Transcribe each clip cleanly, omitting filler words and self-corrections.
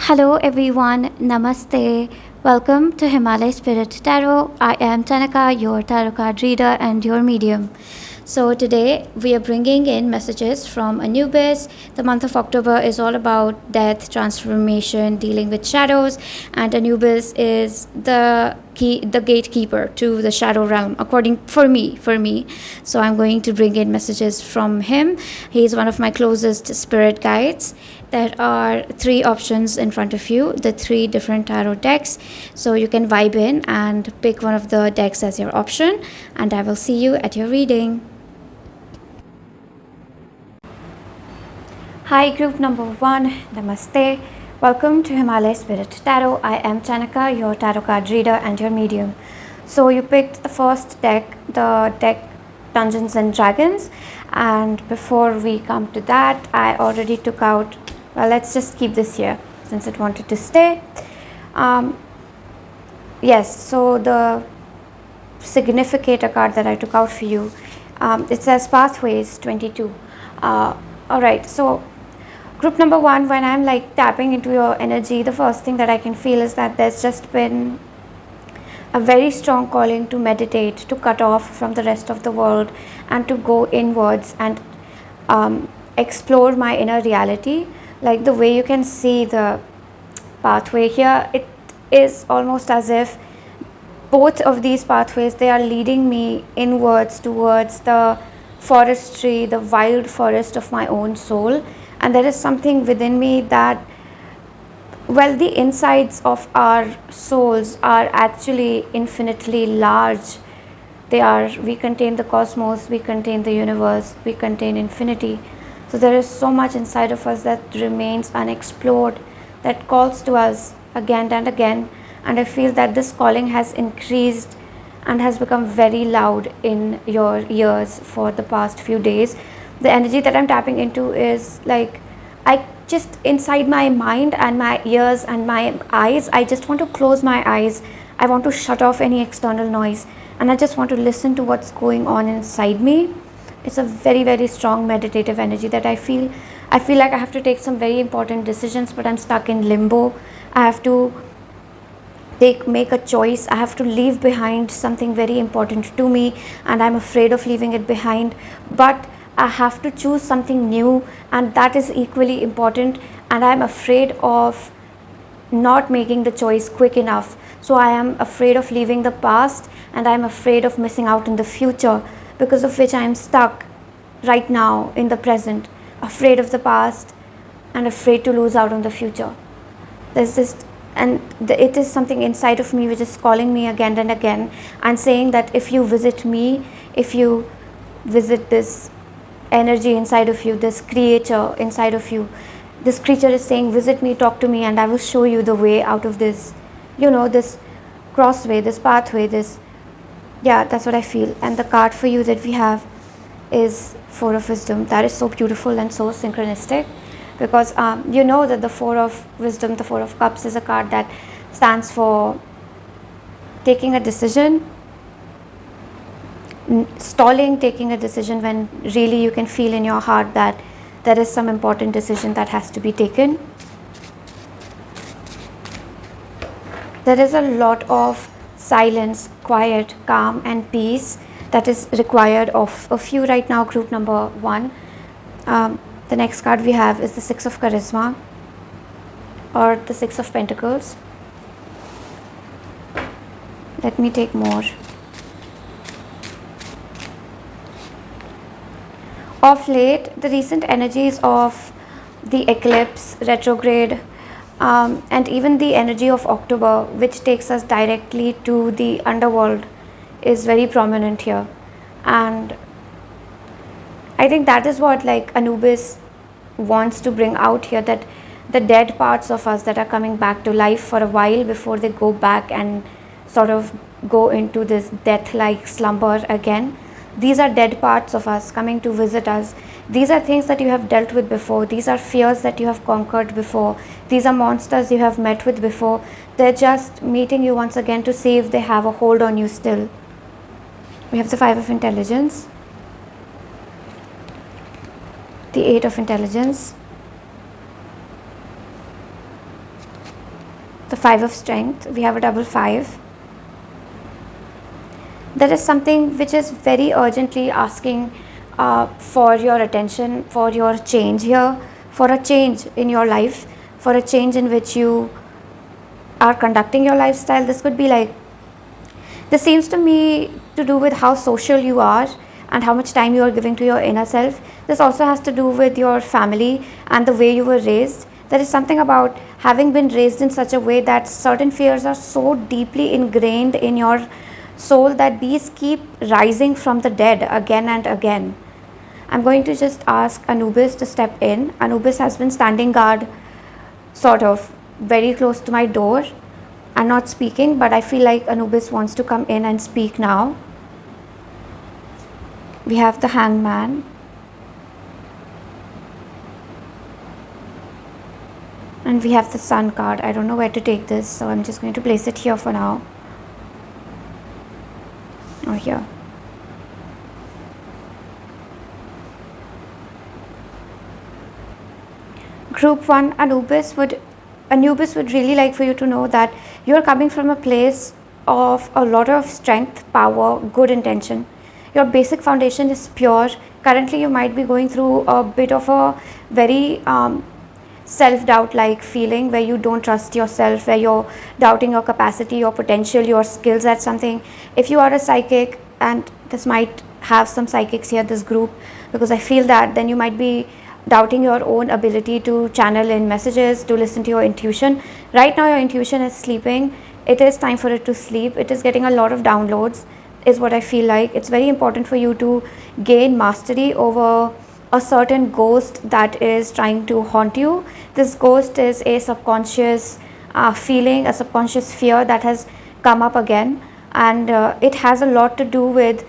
Hello everyone, Namaste. Welcome to Himalaya Spirit Tarot. I am Tanaka, your tarot card reader and your medium. So today we are bringing in messages from Anubis. The month of October is all about death, transformation, dealing with shadows, and Anubis is the gatekeeper to the shadow realm, according for me. So I'm going to bring in messages from him. He's one of my closest spirit guides. There are 3 options in front of you, the 3 different tarot decks. So you can vibe in and pick one of the decks as your option, and I will see you at your reading. Hi, group number 1, Namaste. Welcome to Himalaya Spirit Tarot. I am Tanaka, your tarot card reader and your medium. So you picked the first deck, the deck Dungeons and Dragons. And before we come to that, I already took out, well, let's just keep this here since it wanted to stay. Yes, so the significator card that I took out for you, it says Pathways 22. Alright, so group number 1, when I'm like tapping into your energy, the first thing that I can feel is that there's just been a very strong calling to meditate, to cut off from the rest of the world and to go inwards and explore my inner reality. Like the way you can see the pathway here, it is almost as if both of these pathways, they are leading me inwards towards the forestry, the wild forest of my own soul. And there is something within me that, well, the insides of our souls are actually infinitely large. We contain the cosmos, we contain the universe, we contain infinity. So there is so much inside of us that remains unexplored, that calls to us again and again. And I feel that this calling has increased and has become very loud in your ears for the past few days. The energy that I'm tapping into is like, I just, inside my mind and my ears and my eyes, I just want to close my eyes. I want to shut off any external noise and I just want to listen to what's going on inside me. It's a very, very strong meditative energy that I feel like I have to take some very important decisions, but I'm stuck in limbo. I have to make a choice. I have to leave behind something very important to me and I'm afraid of leaving it behind, but I have to choose something new and that is equally important, and I'm afraid of not making the choice quick enough. So I am afraid of leaving the past and I'm afraid of missing out in the future, because of which I am stuck right now in the present, afraid of the past and afraid to lose out on the future. There's this, it is something inside of me which is calling me again and again and saying that if you visit me, if you visit this energy inside of you, this creature inside of you, this creature is saying, visit me, talk to me, and I will show you the way out of this, this crossway, this pathway, that's what I feel. And the card for you that we have is 4 of Wisdom. That is so beautiful and so synchronistic, because you know that the 4 of Wisdom, the 4 of Cups, is a card that stands for taking a decision, stalling taking a decision when really you can feel in your heart that there is some important decision that has to be taken. There is a lot of silence, quiet, calm and peace that is required of you right now, group number 1. The next card we have is the 6 of Charisma, or the 6 of Pentacles. Let me take more. Of late, the recent energies of the eclipse, retrograde, and even the energy of October, which takes us directly to the underworld, is very prominent here. And I think that is what like Anubis wants to bring out here, that the dead parts of us that are coming back to life for a while before they go back and sort of go into this death-like slumber again. These are dead parts of us coming to visit us. These are things that you have dealt with before. These are fears that you have conquered before. These are monsters you have met with before. They're just meeting you once again to see if they have a hold on you still. We have the 5 of Intelligence, the 8 of Intelligence, the 5 of strength, we have a double 5. There is something which is very urgently asking for your attention, for your change here, for a change in your life, for a change in which you are conducting your lifestyle. This could be like, this seems to me to do with how social you are and how much time you are giving to your inner self. This also has to do with your family and the way you were raised. There is something about having been raised in such a way that certain fears are so deeply ingrained in your soul that these keep rising from the dead again and again. I'm going to just ask Anubis to step in. Anubis has been standing guard sort of very close to my door and not speaking, but I feel like Anubis wants to come in and speak now. We have the Hangman. And we have the Sun card. I don't know where to take this, so I'm just going to place it here for now. Or here. Group 1, Anubis would really like for you to know that you're coming from a place of a lot of strength, power, good intention. Your basic foundation is pure. Currently you might be going through a bit of a very self-doubt like feeling where you don't trust yourself, where you're doubting your capacity, your potential, your skills at something. If you are a psychic, and this might have some psychics here, this group, because I feel that then you might be doubting your own ability to channel in messages, to listen to your intuition. Right now your intuition is sleeping. It is time for it to sleep. It is getting a lot of downloads, is what I feel like. It's very important for you to gain mastery over a certain ghost that is trying to haunt you. This ghost is a subconscious feeling, a subconscious fear that has come up again, and it has a lot to do with,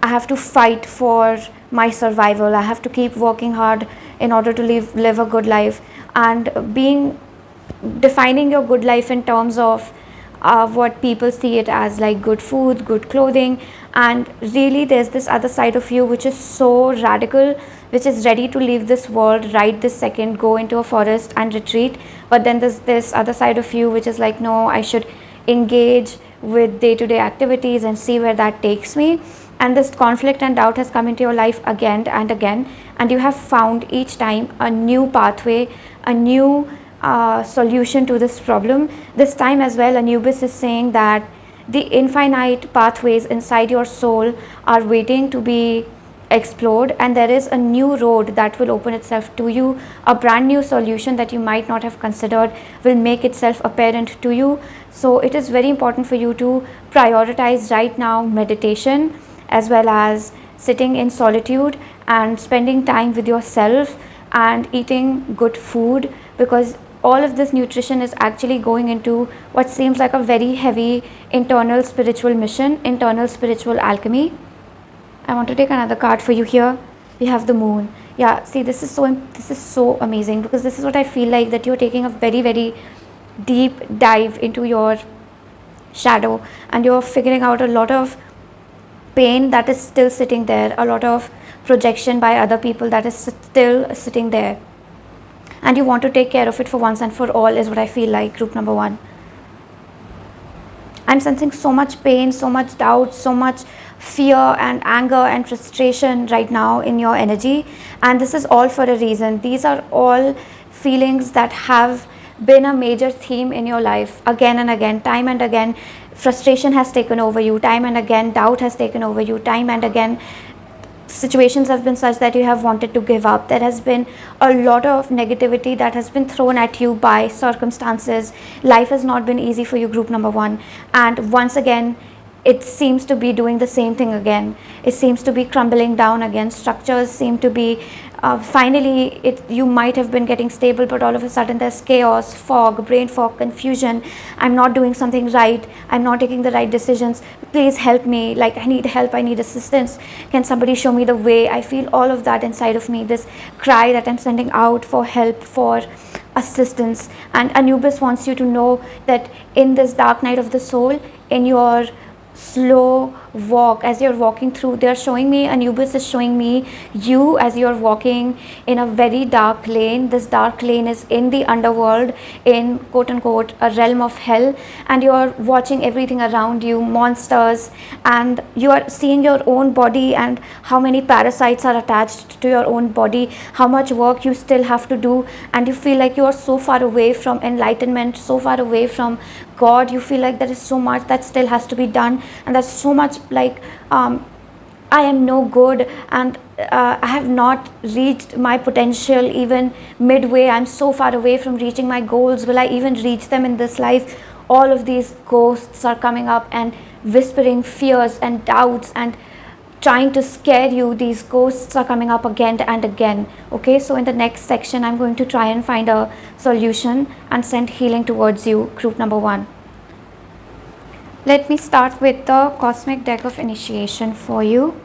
I have to fight for my survival, I have to keep working hard in order to live a good life, and defining your good life in terms of what people see it as, like good food, good clothing. And really there's this other side of you which is so radical, which is ready to leave this world right this second, go into a forest and retreat. But then there's this other side of you which is like, no, I should engage with day-to-day activities and see where that takes me. And this conflict and doubt has come into your life again and again, and you have found each time a new pathway, a new solution to this problem. This time as well, Anubis is saying that the infinite pathways inside your soul are waiting to be explored, and there is a new road that will open itself to you. A brand new solution that you might not have considered will make itself apparent to you. So it is very important for you to prioritize right now meditation, as well as sitting in solitude and spending time with yourself and eating good food, because all of this nutrition is actually going into what seems like a very heavy internal spiritual mission, internal spiritual alchemy. I want to take another card for you here. We have the Moon. Yeah, see, this is so amazing, because this is what I feel like, that you're taking a very, very deep dive into your shadow, and you're figuring out a lot of pain that is still sitting there, a lot of projection by other people that is still sitting there, and you want to take care of it for once and for all, is what I feel like, group number 1. I'm sensing so much pain, so much doubt, so much fear and anger and frustration right now in your energy, and this is all for a reason. These are all feelings that have been a major theme in your life again and again, time and again. Frustration has taken over you, time and again. Doubt has taken over you, time and again. Situations have been such that you have wanted to give up. There has been a lot of negativity that has been thrown at you by circumstances. Life has not been easy for you, group number 1, and once again it seems to be doing the same thing again. It seems to be crumbling down again. Structures seem to be finally, you might have been getting stable, but all of a sudden there's chaos, fog, brain fog, confusion. I'm not doing something right, I'm not taking the right decisions, please help me, like I need help, I need assistance, can somebody show me the way? I feel all of that inside of me, this cry that I'm sending out for help, for assistance. And Anubis wants you to know that in this dark night of the soul, in your slow walk as you're walking through. They're showing me, Anubis is showing me you as you're walking in a very dark lane. This dark lane is in the underworld, in quote unquote a realm of hell, and you're watching everything around you, monsters, and you are seeing your own body and how many parasites are attached to your own body, how much work you still have to do, and you feel like you are so far away from enlightenment, so far away from God. You feel like there is so much that still has to be done, and there's so much like I am no good, and I have not reached my potential even midway. I'm so far away from reaching my goals. Will I even reach them in this life? All of these ghosts are coming up and whispering fears and doubts and trying to scare you. These ghosts are coming up again and again. Okay, so in the next section I'm going to try and find a solution and send healing towards you, group number 1. Let me start with the cosmic deck of initiation for you.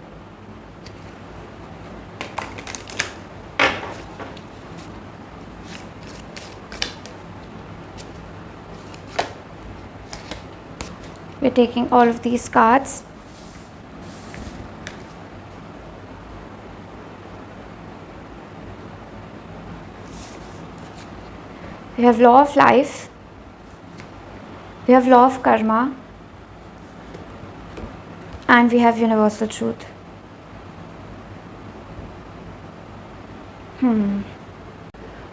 We're taking all of these cards. We have law of life, we have law of karma, and we have universal truth.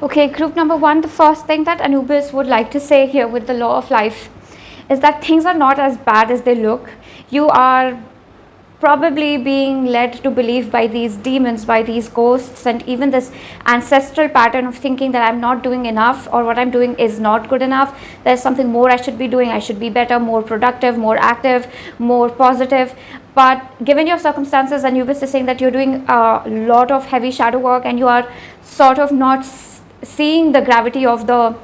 Okay, group number 1, the first thing that Anubis would like to say here with the law of life is that things are not as bad as they look. You are probably being led to believe by these demons, by these ghosts, and even this ancestral pattern of thinking that I'm not doing enough, or what I'm doing is not good enough. There's something more I should be doing. I should be better, more productive, more active, more positive. But given your circumstances, Anubis is saying that you're doing a lot of heavy shadow work and you are sort of not seeing the gravity of the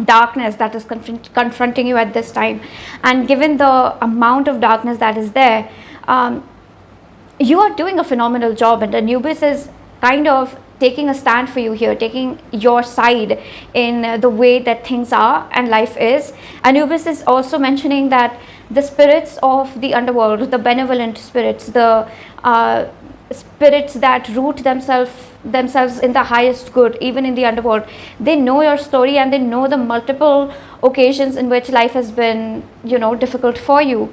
darkness that is confronting you at this time. And given the amount of darkness that is there, you are doing a phenomenal job, and Anubis is kind of taking a stand for you here, taking your side in the way that things are and life is. Anubis is also mentioning that the spirits of the underworld, the benevolent spirits, the spirits that root themselves in the highest good, even in the underworld, they know your story and they know the multiple occasions in which life has been, difficult for you.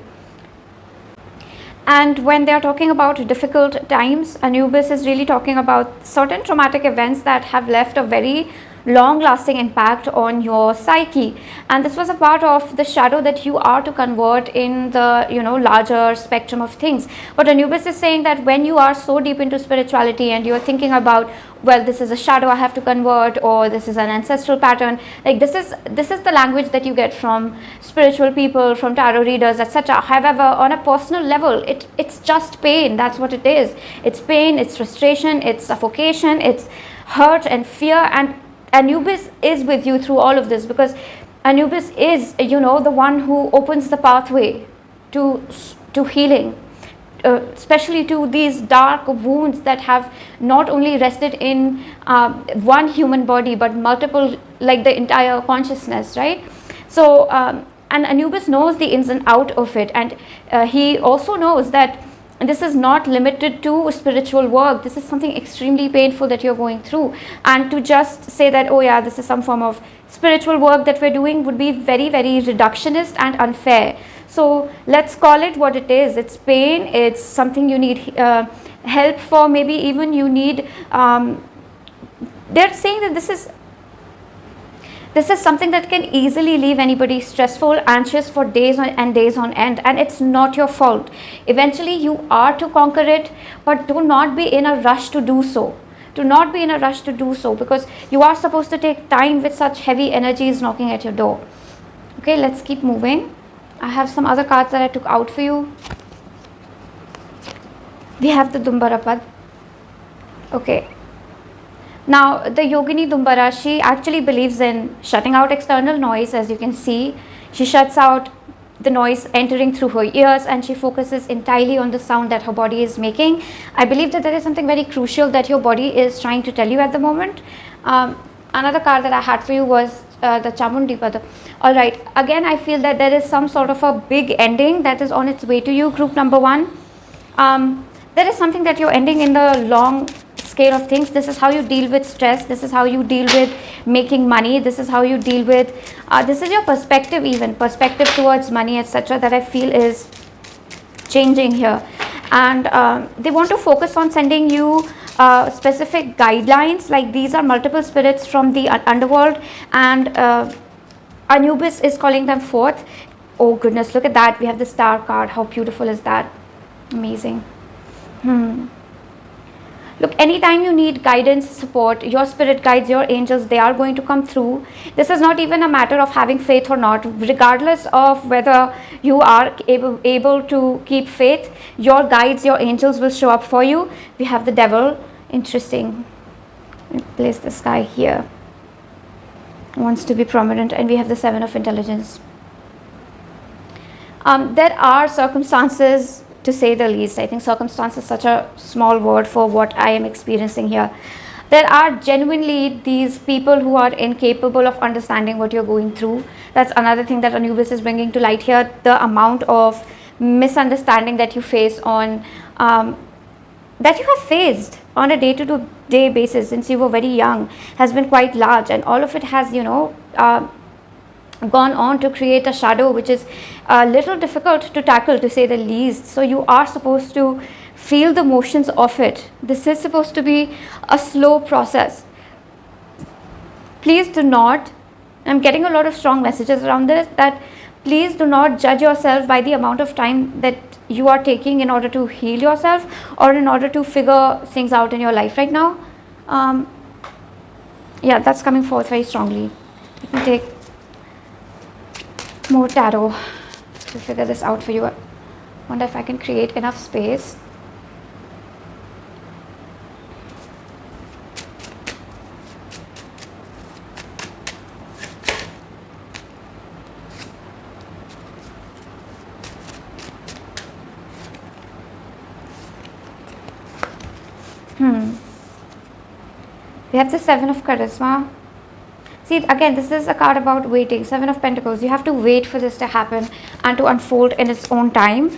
And when they are talking about difficult times, Anubis is really talking about certain traumatic events that have left a very long-lasting impact on your psyche, and this was a part of the shadow that you are to convert in the larger spectrum of things. But Anubis is saying that when you are so deep into spirituality and you are thinking about, well, this is a shadow I have to convert, or this is an ancestral pattern, like this is the language that you get from spiritual people, from tarot readers, etc. However, on a personal level, it's just pain. That's what it is. It's pain, it's frustration, it's suffocation, it's hurt and fear. And Anubis is with you through all of this, because Anubis is, the one who opens the pathway to healing, especially to these dark wounds that have not only rested in one human body, but multiple, like the entire consciousness, right? So, and Anubis knows the ins and out of it, and he also knows that this is not limited to spiritual work. This is something extremely painful that you're going through, and to just say that, oh yeah, this is some form of spiritual work that we're doing would be very, very reductionist and unfair. So let's call it what it is. It's pain. It's something you need help for. Maybe even you need, they're saying that this is something that can easily leave anybody stressful, anxious for days and days on end, and it's not your fault. Eventually you are to conquer it, but do not be in a rush to do so. Do not be in a rush to do so, because you are supposed to take time with such heavy energies knocking at your door. Okay, let's keep moving. I have some other cards that I took out for you. We have the Dumbarapad. Okay. Now, the Yogini Dumbara, she actually believes in shutting out external noise. As you can see, she shuts out the noise entering through her ears, and she focuses entirely on the sound that her body is making. I believe that there is something very crucial that your body is trying to tell you at the moment. Another card that I had for you was the Chamundi Pada. All right, again I feel that there is some sort of a big ending that is on its way to you, group number 1. There is something that you're ending in the long scale of things. This is how you deal with stress, this is how you deal with making money, this is how you deal with this is your perspective, even perspective towards money, etc., that I feel is changing here. And they want to focus on sending you specific guidelines, like these are multiple spirits from the underworld, and Anubis is calling them forth. Oh goodness, look at that, we have the star card. How beautiful is that? Amazing. Look, anytime you need guidance, support, your spirit guides, your angels, they are going to come through. This is not even a matter of having faith or not. Regardless of whether you are able to keep faith, your guides, your angels will show up for you. We have the devil. Interesting. Let me place this guy here. Wants to be prominent. And we have the 7 of intelligence. There are circumstances, to say the least. I think circumstance is such a small word for what I am experiencing here. There are genuinely these people who are incapable of understanding what you're going through. That's another thing that Anubis is bringing to light here. The amount of misunderstanding that you face on, that you have faced on a day-to-day basis since you were very young, has been quite large, and all of it has, you know, gone on to create a shadow which is a little difficult to tackle, to say the least. So you are supposed to feel the motions of it. This is supposed to be a slow process. Please do not, I'm getting a lot of strong messages around this, that please do not judge yourself by the amount of time that you are taking in order to heal yourself or in order to figure things out in your life right now. Yeah, that's coming forth very strongly. Let me take more tarot to figure this out for you. I wonder if I can create enough space. We have the 7 of charisma. See, again, this is a card about waiting. 7 of Pentacles. You have to wait for this to happen and to unfold in its own time.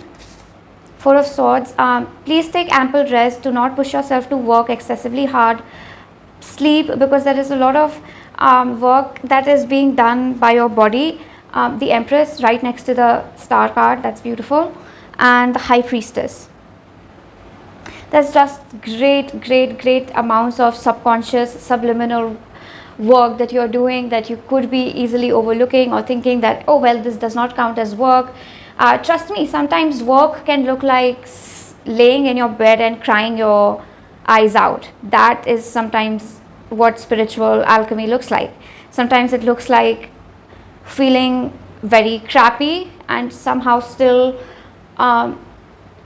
4 of Swords. Please take ample rest. Do not push yourself to work excessively hard. Sleep, because there is a lot of work that is being done by your body. The Empress right next to the Star card. That's beautiful. And the High Priestess. There's just great amounts of subconscious, subliminal work that you're doing that you could be easily overlooking or thinking that, oh well, this does not count as work. Trust me, sometimes work can look like laying in your bed and crying your eyes out. That is sometimes what spiritual alchemy looks like. Sometimes it looks like feeling very crappy and somehow still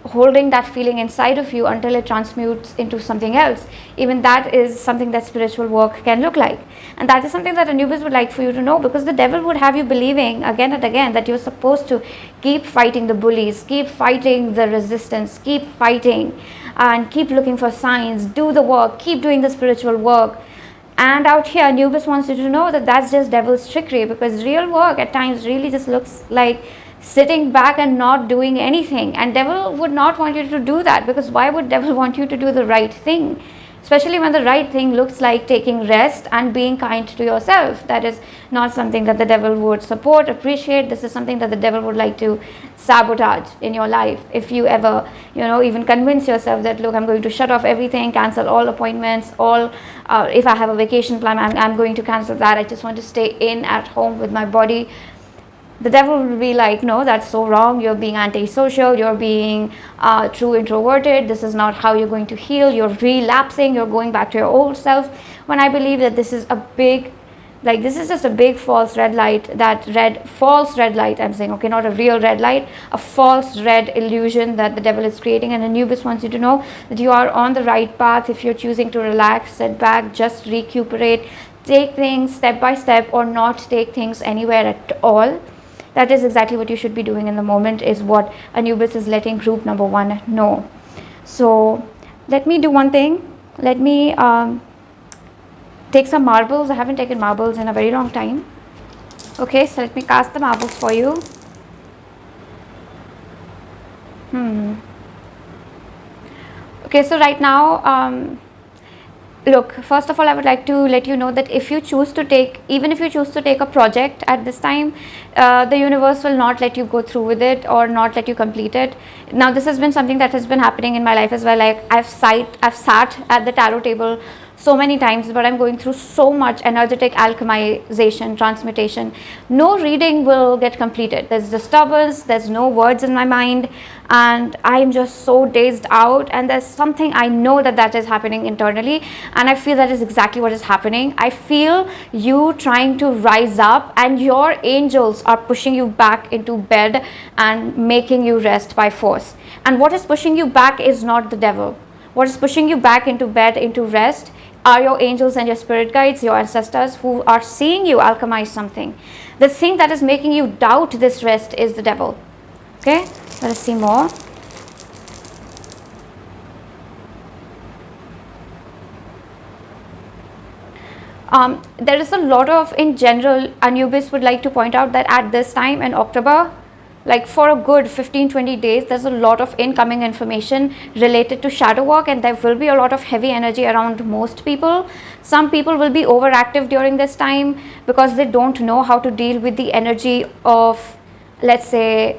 holding that feeling inside of you until it transmutes into something else. Even that is something that spiritual work can look like. And that is something that Anubis would like for you to know, because the devil would have you believing again and again that you're supposed to keep fighting the bullies, keep fighting the resistance, keep fighting and keep looking for signs, do the work, keep doing the spiritual work. And out here, Anubis wants you to know that that's just devil's trickery, because real work at times really just looks like sitting back and not doing anything. And devil would not want you to do that, because why would devil want you to do the right thing? Especially when the right thing looks like taking rest and being kind to yourself. That is not something that the devil would support, appreciate. This is something that the devil would like to sabotage in your life. If you ever, even convince yourself that, look, I'm going to shut off everything, cancel all appointments, if I have a vacation plan, I'm going to cancel that. I just want to stay in at home with my body. The devil will be like, no, that's so wrong. You're being antisocial. You're being true introverted. This is not how you're going to heal. You're relapsing. You're going back to your old self. When I believe that this is this is just a big false red light, false red light, I'm saying, okay, not a real red light, a false red illusion that the devil is creating. And Anubis wants you to know that you are on the right path if you're choosing to relax, sit back, just recuperate, take things step by step, or not take things anywhere at all. That is exactly what you should be doing in the moment, is what Anubis is letting group number 1 know. So let me do one thing. Let me take some marbles. I haven't taken marbles in a very long time. Okay, so let me cast the marbles for you. Okay, so right now, look, first of all, I would like to let you know that if you choose to take, even if you choose to take a project at this time, the universe will not let you go through with it or not let you complete it. Now, this has been something that has been happening in my life as well. Like I've sat at the tarot table so many times, but I'm going through so much energetic alchemization, transmutation. No reading will get completed. There's disturbance, there's no words in my mind, and I'm just so dazed out. And there's something I know that is happening internally, and I feel that is exactly what is happening. I feel you trying to rise up, and your angels are pushing you back into bed and making you rest by force. And what is pushing you back is not the devil. What is pushing you back into bed, into rest, are your angels and your spirit guides, your ancestors, who are seeing you alchemize something. The thing that is making you doubt this rest is the devil. Okay, let us see more. There is a lot of, in general, Anubis would like to point out that at this time in October, like for a good 15-20 days, there's a lot of incoming information related to shadow work, and there will be a lot of heavy energy around most people. Some people will be overactive during this time because they don't know how to deal with the energy of, let's say,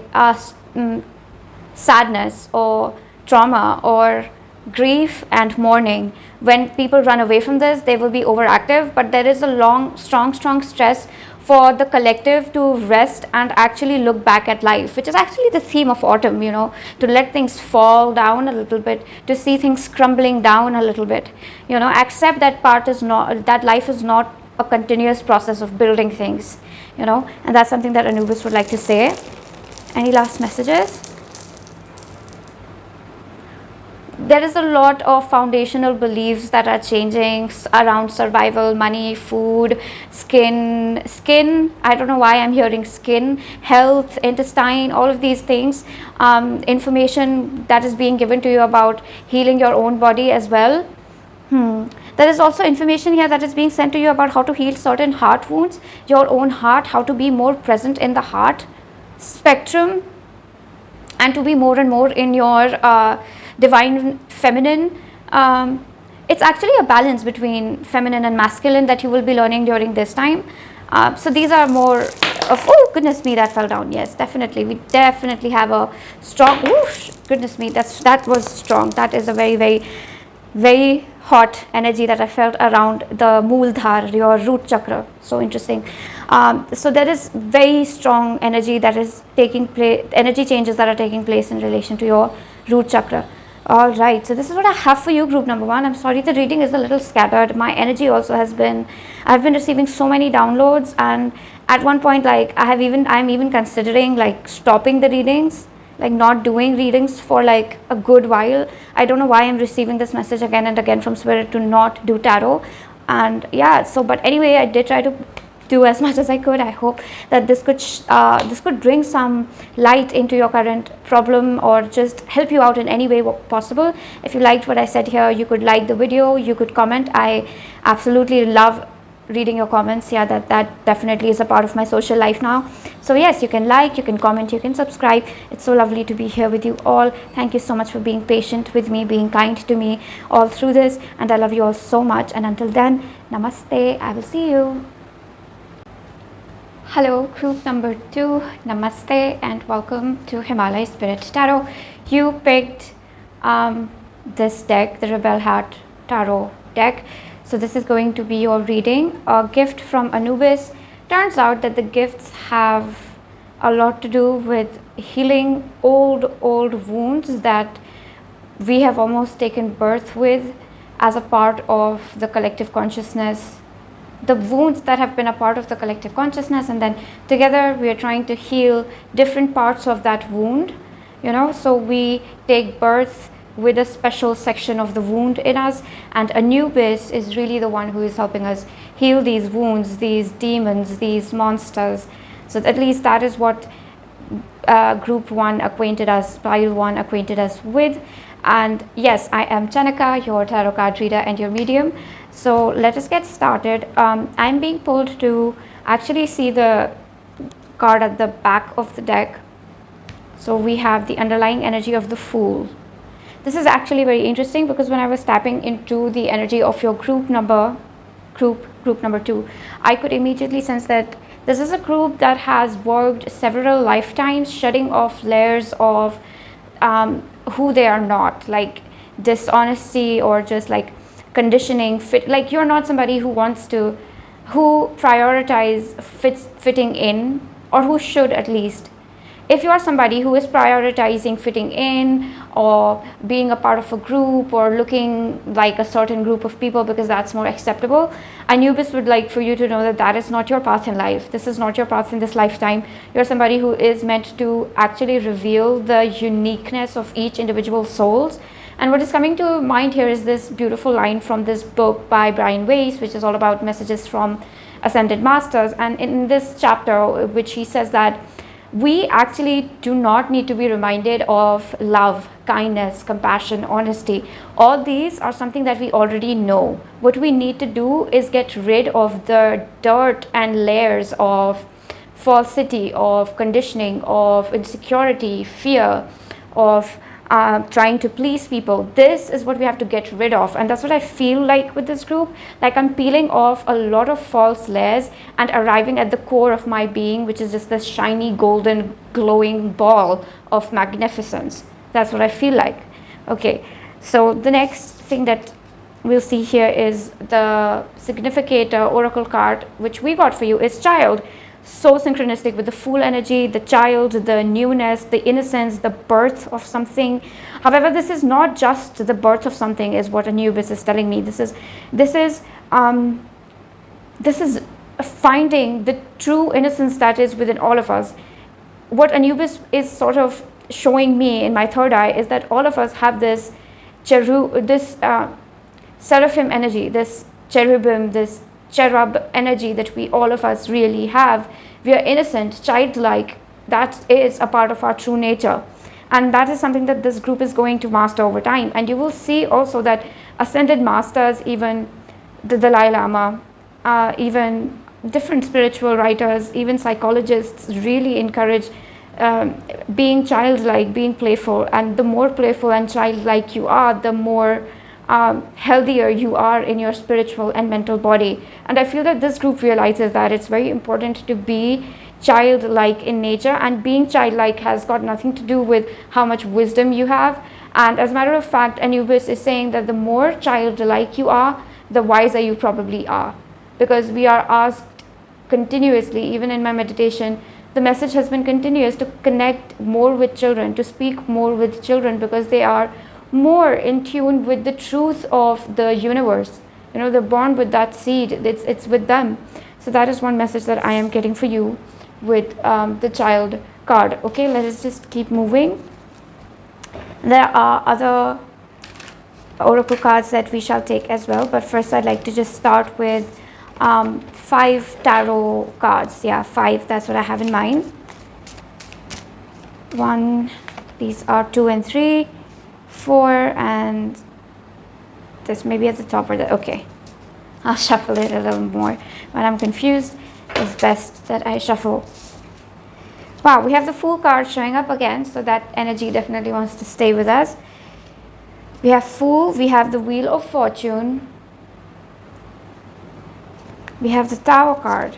sadness or trauma or grief and mourning. When people run away from this, they will be overactive, but there is a long, strong stress for the collective to rest and actually look back at life, which is actually the theme of autumn, you know, to let things fall down a little bit, to see things crumbling down a little bit, you know, accept that that life is not a continuous process of building things, you know. And that's something that Anubis would like to say. Any last messages? There is a lot of foundational beliefs that are changing around survival, money, food, skin. I don't know why I'm hearing skin, health, intestine, all of these things. Information that is being given to you about healing your own body as well. There is also information here that is being sent to you about how to heal certain heart wounds, your own heart, how to be more present in the heart spectrum, and to be more and more in your divine feminine. It's actually a balance between feminine and masculine that you will be learning during this time. So these are more of, oh goodness me, that fell down. Yes, definitely, we definitely have a strong, goodness me, that was strong. That is a very hot energy that I felt around the Mooladhara, your root chakra. So interesting. So there is very strong energy that is taking place, energy changes that are taking place in relation to your root chakra. All right, so this is what I have for you, group number one. I'm sorry the reading is a little scattered. My energy also has been, I've been receiving so many downloads, and at one point, like I'm even considering like stopping the readings, like not doing readings for like a good while. I don't know why I'm receiving this message again and again from spirit to not do tarot. And yeah, so but anyway, I did try to do as much as I could. I hope that this could bring some light into your current problem or just help you out in any way possible. If you liked what I said here, you could like the video, you could comment. I absolutely love reading your comments. Yeah, that definitely is a part of my social life now. So yes, you can like, you can comment, you can subscribe. It's so lovely to be here with you all. Thank you so much for being patient with me, being kind to me all through this, and I love you all so much. And until then, namaste. I will see you. Hello, group number 2, namaste and welcome to Himalaya Spirit Tarot. You picked this deck, the Rebel Heart Tarot deck. So this is going to be your reading, a gift from Anubis. Turns out that the gifts have a lot to do with healing old wounds that we have almost taken birth with as a part of the collective consciousness. The wounds that have been a part of the collective consciousness, and then together we are trying to heal different parts of that wound, you know. So we take birth with a special section of the wound in us, and Anubis is really the one who is helping us heal these wounds, these demons, these monsters. So at least that is what group 1 acquainted us, pile 1 acquainted us with. And yes, I am Chanaka, your tarot card reader and your medium. So let us get started. I'm being pulled to actually see the card at the back of the deck. So we have the underlying energy of the Fool. This is actually very interesting because when I was tapping into the energy of your group number 2, I could immediately sense that this is a group that has worked several lifetimes shutting off layers of who they are not, like dishonesty or just like conditioning. Like you're not somebody who prioritize fitting in, or who should at least. If you are somebody who is prioritizing fitting in or being a part of a group or looking like a certain group of people because that's more acceptable, Anubis would like for you to know that that is not your path in life. This is not your path in this lifetime. You're somebody who is meant to actually reveal the uniqueness of each individual souls. And what is coming to mind here is this beautiful line from this book by Brian Weiss, which is all about messages from ascended masters. And in this chapter, which he says that we actually do not need to be reminded of love, kindness, compassion, honesty. All these are something that we already know. What we need to do is get rid of the dirt and layers of falsity, of conditioning, of insecurity, fear, of trying to please people. This is what we have to get rid of, and that's what I feel like with this group. Like I'm peeling off a lot of false layers and arriving at the core of my being, which is just this shiny golden glowing ball of magnificence. That's what I feel like. Okay, so the next thing that we'll see here is the significator oracle card which we got for you is Child. So synchronistic with the Fool energy, the child, the newness, the innocence, the birth of something. However, this is not just the birth of something, is what Anubis is telling me. This is finding the true innocence that is within all of us. What Anubis is sort of showing me in my third eye is that all of us have this seraphim energy, this cherubim, this cherub energy that we all of us really have. We are innocent, childlike. That is a part of our true nature, and that is something that this group is going to master over time. And you will see also that ascended masters, even the Dalai Lama, even different spiritual writers, even psychologists really encourage being childlike, being playful. And the more playful and childlike you are, the more healthier you are in your spiritual and mental body. And I feel that this group realizes that it's very important to be childlike in nature, and being childlike has got nothing to do with how much wisdom you have. And as a matter of fact, Anubis is saying that the more childlike you are, the wiser you probably are, because we are asked continuously, even in my meditation, the message has been continuous to connect more with children, to speak more with children, because they are more in tune with the truth of the universe. You know, they're born with that seed. It's with them. So that is one message that I am getting for you with the Child card. Okay, let us just keep moving. There are other oracle cards that we shall take as well, but first I'd like to just start with 5 tarot cards. Yeah, 5, that's what I have in mind. 1, these are 2 and 3, 4, and this may be at the top or the, okay, I'll shuffle it a little more. When I'm confused, it's best that I shuffle. Wow, we have the Fool card showing up again, so that energy definitely wants to stay with us. We have Fool, we have the Wheel of Fortune, we have the Tower card.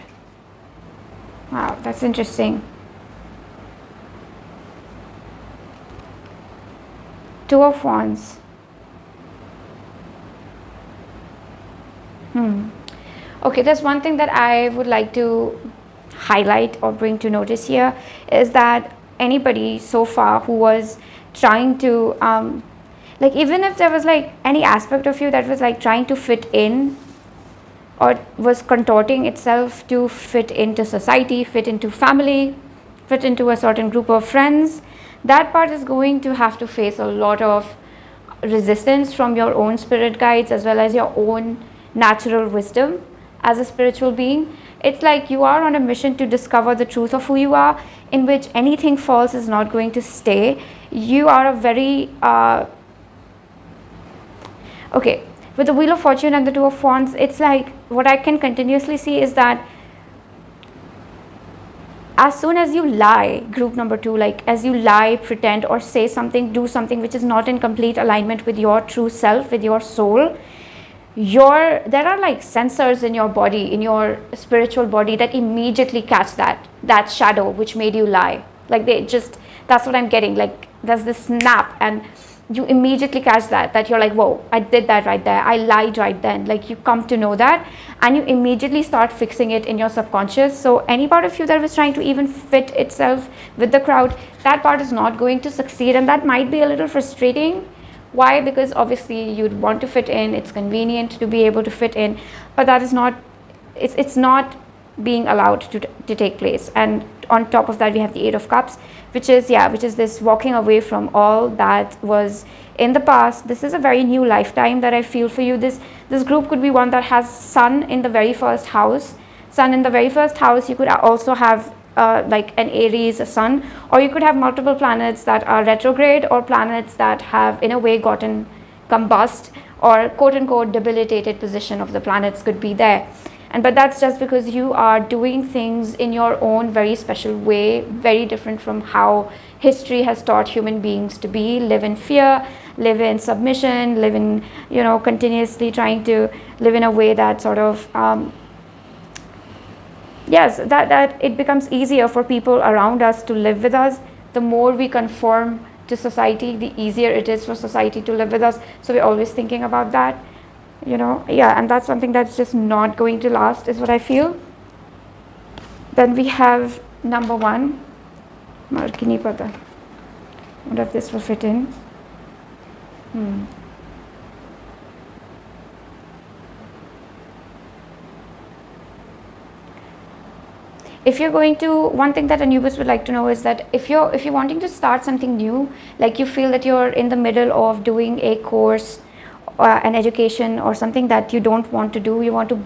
Wow, that's interesting. 2 of Wands. Okay, there's one thing that I would like to highlight or bring to notice here, is that anybody so far who was trying to like, even if there was like any aspect of you that was like trying to fit in, or was contorting itself to fit into society, fit into family, fit into a certain group of friends, that part is going to have to face a lot of resistance from your own spirit guides, as well as your own natural wisdom as a spiritual being. It's like you are on a mission to discover the truth of who you are, in which anything false is not going to stay. You are a very okay, with the Wheel of Fortune and the 2 of Wands, it's like what I can continuously see is that as soon as you lie, group number 2, like as you lie, pretend, or say something, do something which is not in complete alignment with your true self, with your soul, there are like sensors in your body, in your spiritual body, that immediately catch that shadow which made you lie. Like that's what I'm getting, like there's this snap, and you immediately catch that you're like, whoa, I did that right there, I lied right then. Like you come to know that, and you immediately start fixing it in your subconscious. So any part of you that was trying to even fit itself with the crowd, that part is not going to succeed, and that might be a little frustrating. Why? Because obviously you'd want to fit in, it's convenient to be able to fit in, but that is not, it's not being allowed to take place. And on top of that, we have the 8 of Cups, which is this walking away from all that was in the past. This is a very new lifetime that I feel for you. This group could be one that has Sun in the very first house. Sun in the very first house. You could also have like an Aries Sun, or you could have multiple planets that are retrograde, or planets that have in a way gotten combust, or quote unquote debilitated position of the planets could be there. But that's just because you are doing things in your own very special way, very different from how history has taught human beings to be. Live in fear, live in submission, live in, continuously trying to live in a way that sort of, that it becomes easier for people around us to live with us. The more we conform to society, the easier it is for society to live with us. So we're always thinking about that. And that's something that's just not going to last, is what I feel. Then we have number 1, Markini Pada. What if this will fit in? If you're going to, one thing that Anubis would like to know is that if you're wanting to start something new, like you feel that you're in the middle of doing a course, an education, or something that you don't want to do, you want to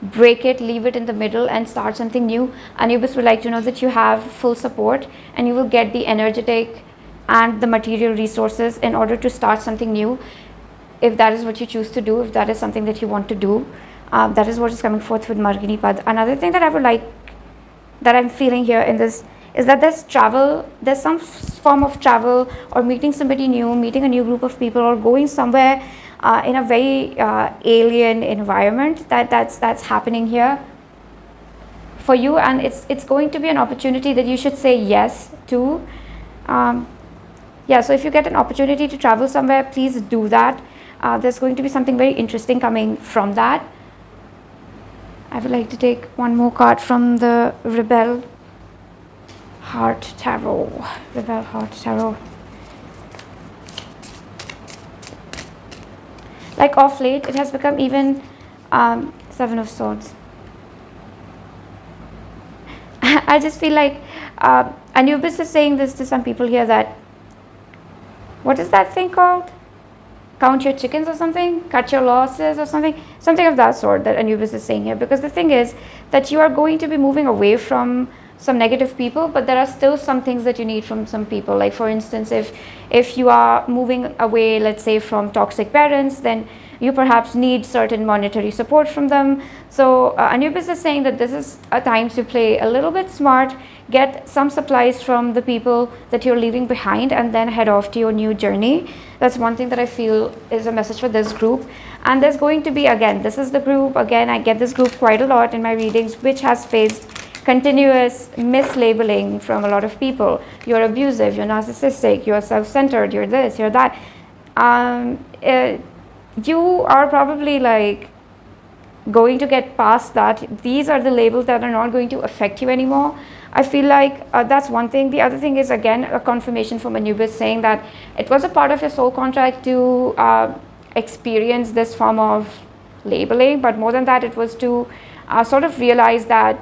break it, leave it in the middle and start something new, Anubis would like to know that you have full support, and you will get the energetic and the material resources in order to start something new, if that is what you choose to do, if that is something that you want to do. That is what is coming forth with Margini Pad. Another thing that I would like, that I'm feeling here in this, is that there's travel, there's some form of travel, or meeting somebody new, meeting a new group of people, or going somewhere in a very alien environment that's happening here for you, and it's going to be an opportunity that you should say yes to. So if you get an opportunity to travel somewhere, please do that. There's going to be something very interesting coming from that. I would like to take one more card from the Rebel Heart Tarot. Rebel Heart Tarot. Like off late, it has become even 7 of Swords. I just feel like Anubis is saying this to some people here, that, what is that thing called? Count your chickens or something? Cut your losses or something? Something of that sort that Anubis is saying here. Because the thing is that you are going to be moving away from some negative people, but there are still some things that you need from some people. Like for instance, if you are moving away, let's say from toxic parents, then you perhaps need certain monetary support from them. So Anubis is saying that this is a time to play a little bit smart, get some supplies from the people that you're leaving behind, and then head off to your new journey. That's one thing that I feel is a message for this group. And there's going to be, again, this is the group, again, I get this group quite a lot in my readings, which has faced continuous mislabeling from a lot of people. You're abusive, you're narcissistic, you're self-centered, you're this, you're that. You are probably like going to get past that. These are the labels that are not going to affect you anymore. I feel like that's one thing. The other thing is, again, a confirmation from Anubis saying that it was a part of your soul contract to experience this form of labeling, but more than that, it was to sort of realize that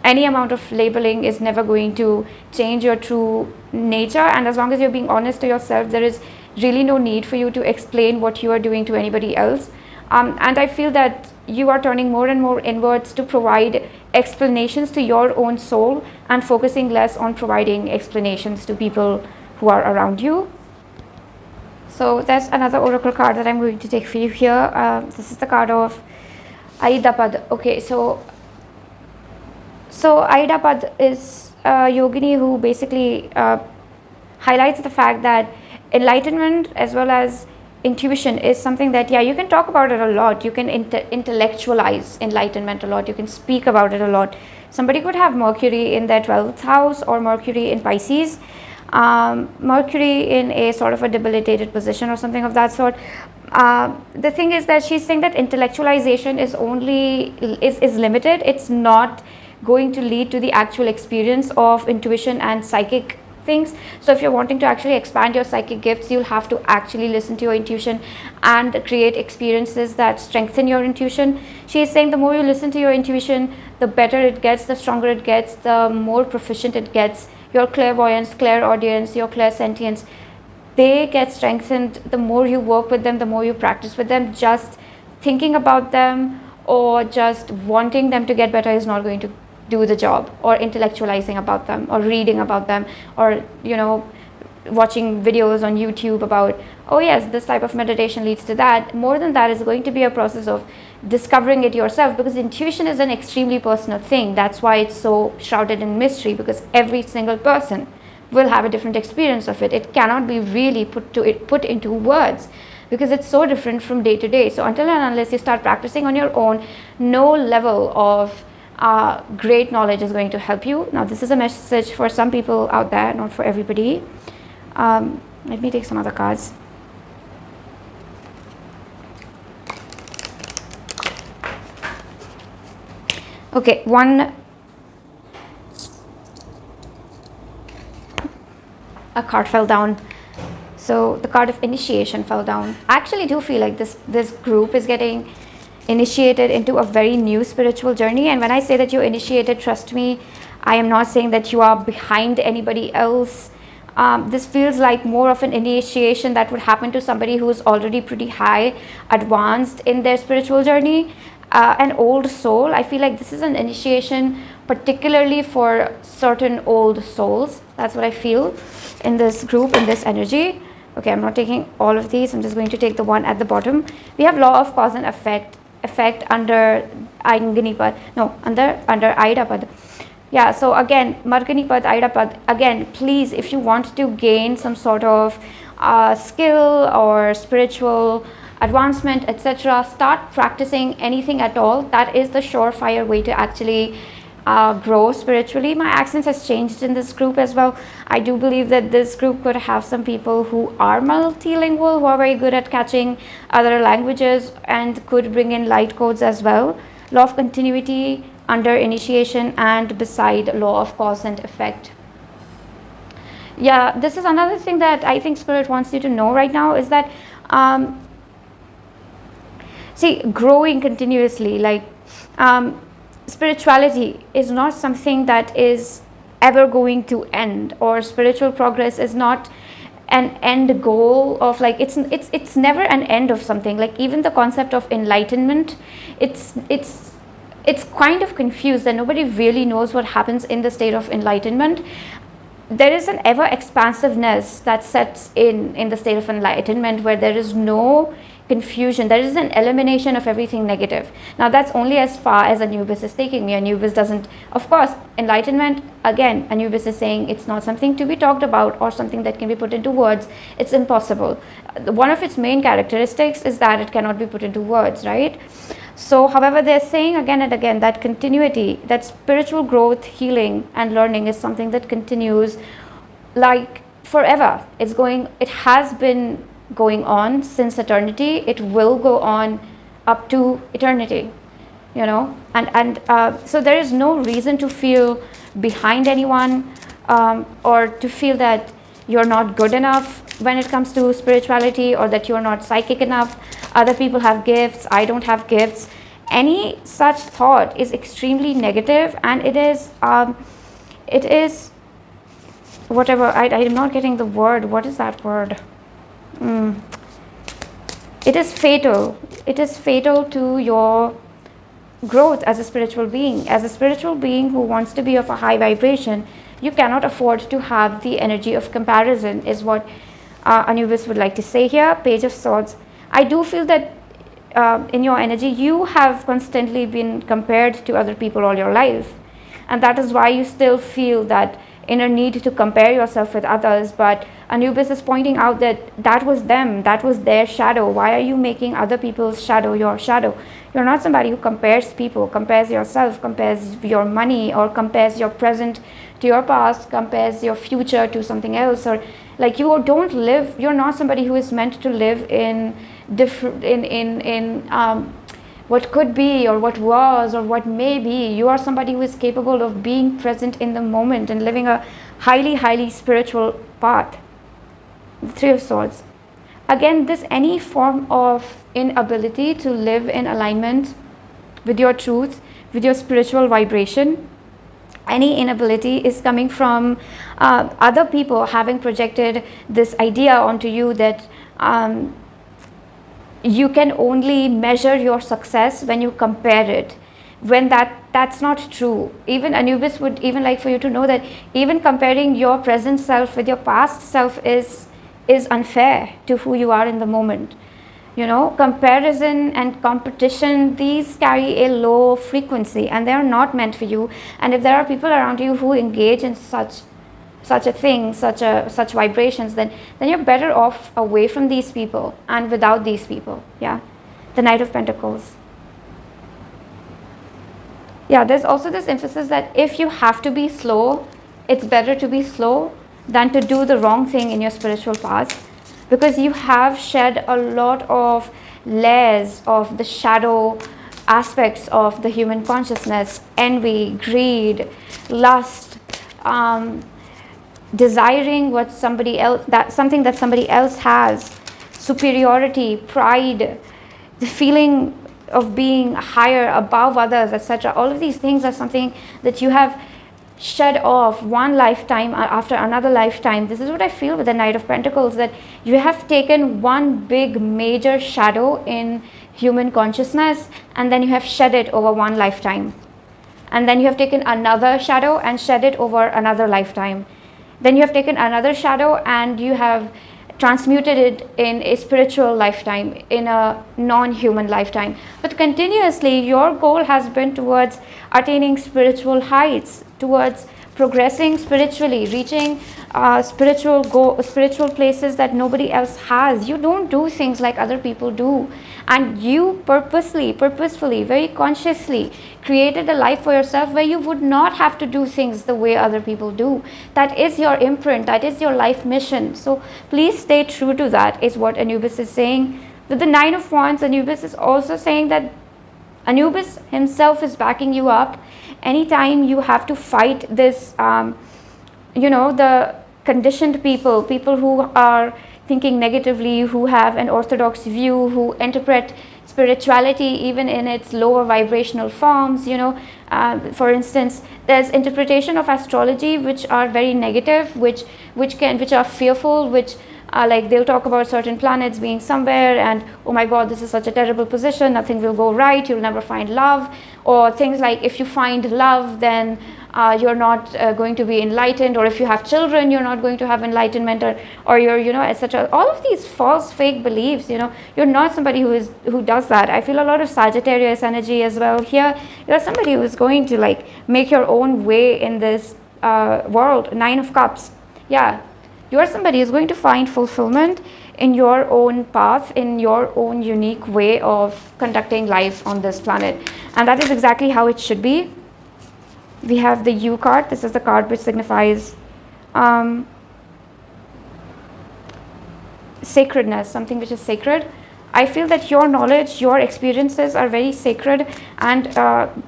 any amount of labeling is never going to change your true nature, and as long as you're being honest to yourself, there is really no need for you to explain what you are doing to anybody else. And I feel that you are turning more and more inwards to provide explanations to your own soul, and focusing less on providing explanations to people who are around you. So that's another oracle card that I'm going to take for you here. This is the card of Aidapad. Okay, so So Aida Pad is a yogini who basically highlights the fact that enlightenment as well as intuition is something that, yeah, you can talk about it a lot, you can intellectualize enlightenment a lot, you can speak about it a lot. Somebody could have Mercury in their 12th house or Mercury in Pisces, Mercury in a sort of a debilitated position or something of that sort. The thing is that she's saying that intellectualization is only is limited. It's not going to lead to the actual experience of intuition and psychic things. So if you're wanting to actually expand your psychic gifts, you'll have to actually listen to your intuition and create experiences that strengthen your intuition. She is saying the more you listen to your intuition, the better it gets, the stronger it gets, the more proficient it gets. Your clairvoyance, clairaudience, your clairsentience, they get strengthened the more you work with them, the more you practice with them. Just thinking about them or just wanting them to get better is not going to do the job, or intellectualizing about them or reading about them, or watching videos on YouTube about, oh yes, this type of meditation leads to that. More than that is going to be a process of discovering it yourself, because intuition is an extremely personal thing. That's why it's so shrouded in mystery, because every single person will have a different experience of it. It cannot be really put into words, because it's so different from day to day. So until and unless you start practicing on your own, no level of great knowledge is going to help you. Now this is a message for some people out there, not for everybody. Let me take some other cards. Okay, a card fell down. So the card of initiation fell down. I actually do feel like this group is getting initiated into a very new spiritual journey. And when I say that you're initiated, trust me, I am not saying that you are behind anybody else. This feels like more of an initiation that would happen to somebody who's already pretty high advanced in their spiritual journey, an old soul. I feel like this is an initiation particularly for certain old souls. That's what I feel in this group, in this energy. Okay, I'm not taking all of these, I'm just going to take the one at the bottom. We have law of cause and effect under under Aida Pad. Yeah, so again, Margani Pad, Aida Pad, again, please, if you want to gain some sort of skill or spiritual advancement, etc., start practicing anything at all. That is the surefire way to actually grow spiritually. My accent has changed in this group as well. I do believe that this group could have some people who are multilingual, who are very good at catching other languages and could bring in light codes as well. Law of continuity under initiation and beside law of cause and effect. Yeah, this is another thing that I think Spirit wants you to know right now, is that see, growing continuously, like spirituality is not something that is ever going to end, or spiritual progress is not an end goal of, like, it's never an end of something. Like even the concept of enlightenment, it's kind of confused, and nobody really knows what happens in the state of enlightenment. There is an ever expansiveness that sets in the state of enlightenment, where there is no confusion, there is an elimination of everything negative. Now that's only as far as Anubis is taking me. Anubis doesn't, of course, enlightenment, again, Anubis is saying it's not something to be talked about or something that can be put into words. It's impossible. One of its main characteristics is that it cannot be put into words, right? So however, they're saying again and again that continuity, that spiritual growth, healing and learning is something that continues like forever. It has been going on since eternity. It will go on up to eternity, and so there is no reason to feel behind anyone, or to feel that you're not good enough when it comes to spirituality, or that you're not psychic enough. Other people have gifts, I don't have gifts. Any such thought is extremely negative, and it is whatever, I'm not getting the word. What is that word? It is fatal. It is fatal to your growth as a spiritual being. As a spiritual being who wants to be of a high vibration, you cannot afford to have the energy of comparison, is what Anubis would like to say here. Page of Swords. I do feel that in your energy, you have constantly been compared to other people all your life. and that is why you still feel that inner need to compare yourself with others. But Anubis is pointing out that that was them, that was their shadow. Why are you making other people's shadow your shadow? You're not somebody who compares people, compares yourself, compares your money, or compares your present to your past, compares your future to something else. Or like, you don't live, you're not somebody who is meant to live in different what could be, or what was, or what may be. You are somebody who is capable of being present in the moment and living a highly spiritual path. The Three of Swords. Again, this any form of inability to live in alignment with your truth, with your spiritual vibration, any inability is coming from other people having projected this idea onto you that you can only measure your success when you compare it, when that's not true. Even Anubis would even like for you to know that even comparing your present self with your past self is unfair to who you are in the moment. You know, comparison and competition, these carry a low frequency and they are not meant for you. And if there are people around you who engage in such a thing, such vibrations, then you're better off away from these people and without these people. Yeah. The Knight of Pentacles. Yeah, there's also this emphasis that if you have to be slow, it's better to be slow than to do the wrong thing in your spiritual path, because you have shed a lot of layers of the shadow aspects of the human consciousness: envy, greed, lust, desiring what somebody else, something that somebody else has, superiority, pride, the feeling of being higher, above others, etc. All of these things are something that you have shed off one lifetime after another lifetime. This is what I feel with the Knight of Pentacles, that you have taken one big major shadow in human consciousness and then you have shed it over one lifetime, and then you have taken another shadow and shed it over another lifetime. Then you have taken another shadow and you have transmuted it in a spiritual lifetime, in a non-human lifetime. But continuously your goal has been towards attaining spiritual heights, towards progressing spiritually, reaching spiritual places that nobody else has. You don't do things like other people do, and you purposefully, very consciously created a life for yourself where you would not have to do things the way other people do. That is your imprint, that is your life mission. So please stay true to that, is what Anubis is saying. With the Nine of Wands, Anubis is also saying that Anubis himself is backing you up anytime you have to fight this, the conditioned people who are thinking negatively, who have an orthodox view, who interpret spirituality even in its lower vibrational forms. For instance, there's interpretation of astrology which are very negative, which are fearful, which like they'll talk about certain planets being somewhere and, oh my god, this is such a terrible position, nothing will go right, you'll never find love. Or things like, if you find love, then you're not going to be enlightened, or if you have children, you're not going to have enlightenment, or you're, etc. All of these false, fake beliefs. You're not somebody who does that. I feel a lot of Sagittarius energy as well here. You're somebody who is going to like make your own way in this world. Nine of Cups. Yeah, you are somebody who's going to find fulfillment in your own path, in your own unique way of conducting life on this planet, and that is exactly how it should be. We have the U card. This is the card which signifies sacredness, something which is sacred. I feel that your knowledge, your experiences are very sacred, and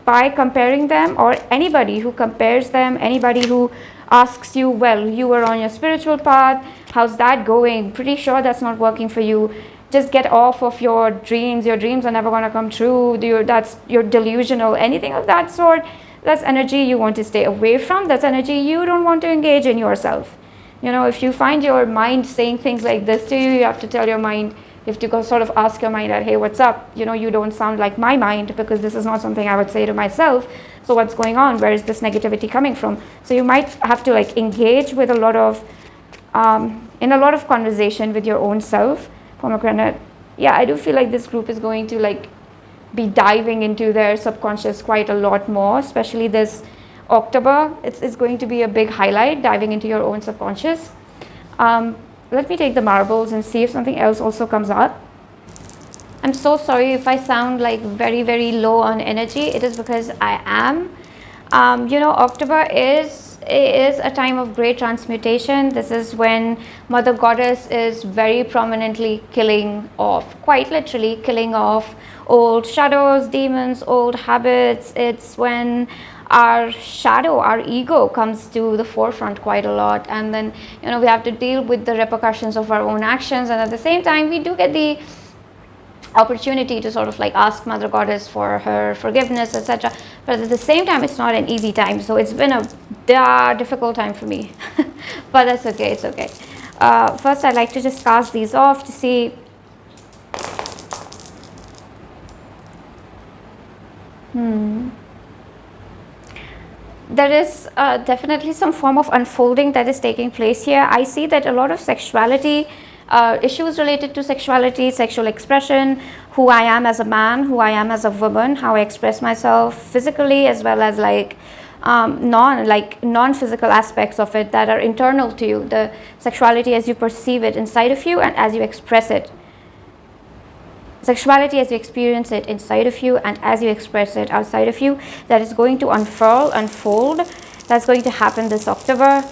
by comparing them, or anybody who compares them, anybody who asks you, well, you were on your spiritual path, how's that going? Pretty sure that's not working for you. Just get off of your dreams. Your dreams are never going to come true. You're delusional. Anything of that sort. That's energy you want to stay away from. That's energy you don't want to engage in yourself. If you find your mind saying things like this to you, you have to tell your mind, you have to go sort of ask your mind that, hey, what's up? You don't sound like my mind, because this is not something I would say to myself. So what's going on? Where is this negativity coming from? So you might have to like engage with a lot of conversation with your own self. Pomegranate. Yeah, I do feel like this group is going to like be diving into their subconscious quite a lot more, especially this October. It's going to be a big highlight, diving into your own subconscious. Let me take the marbles and see if something else also comes up. I'm so sorry if I sound like very, very low on energy. It is because I am. You know, October is a time of great transmutation. This is when Mother Goddess is very prominently killing off, quite literally killing off old shadows, demons, old habits. It's when our shadow, our ego comes to the forefront quite a lot, and then, you know, we have to deal with the repercussions of our own actions, and at the same time we do get the opportunity to sort of like ask Mother Goddess for her forgiveness, etc. But at the same time, it's not an easy time. So it's been a difficult time for me. But that's okay, it's okay. First, I'd like to just cast these off to see. There is definitely some form of unfolding that is taking place here. I see that a lot of sexuality, issues related to sexuality, sexual expression, who I am as a man, who I am as a woman, how I express myself physically, as well as like non-physical aspects of it that are internal to you, the sexuality as you perceive it inside of you and as you express it. Sexuality as you experience it inside of you and as you express it outside of you, that is going to unfold. That's going to happen this October.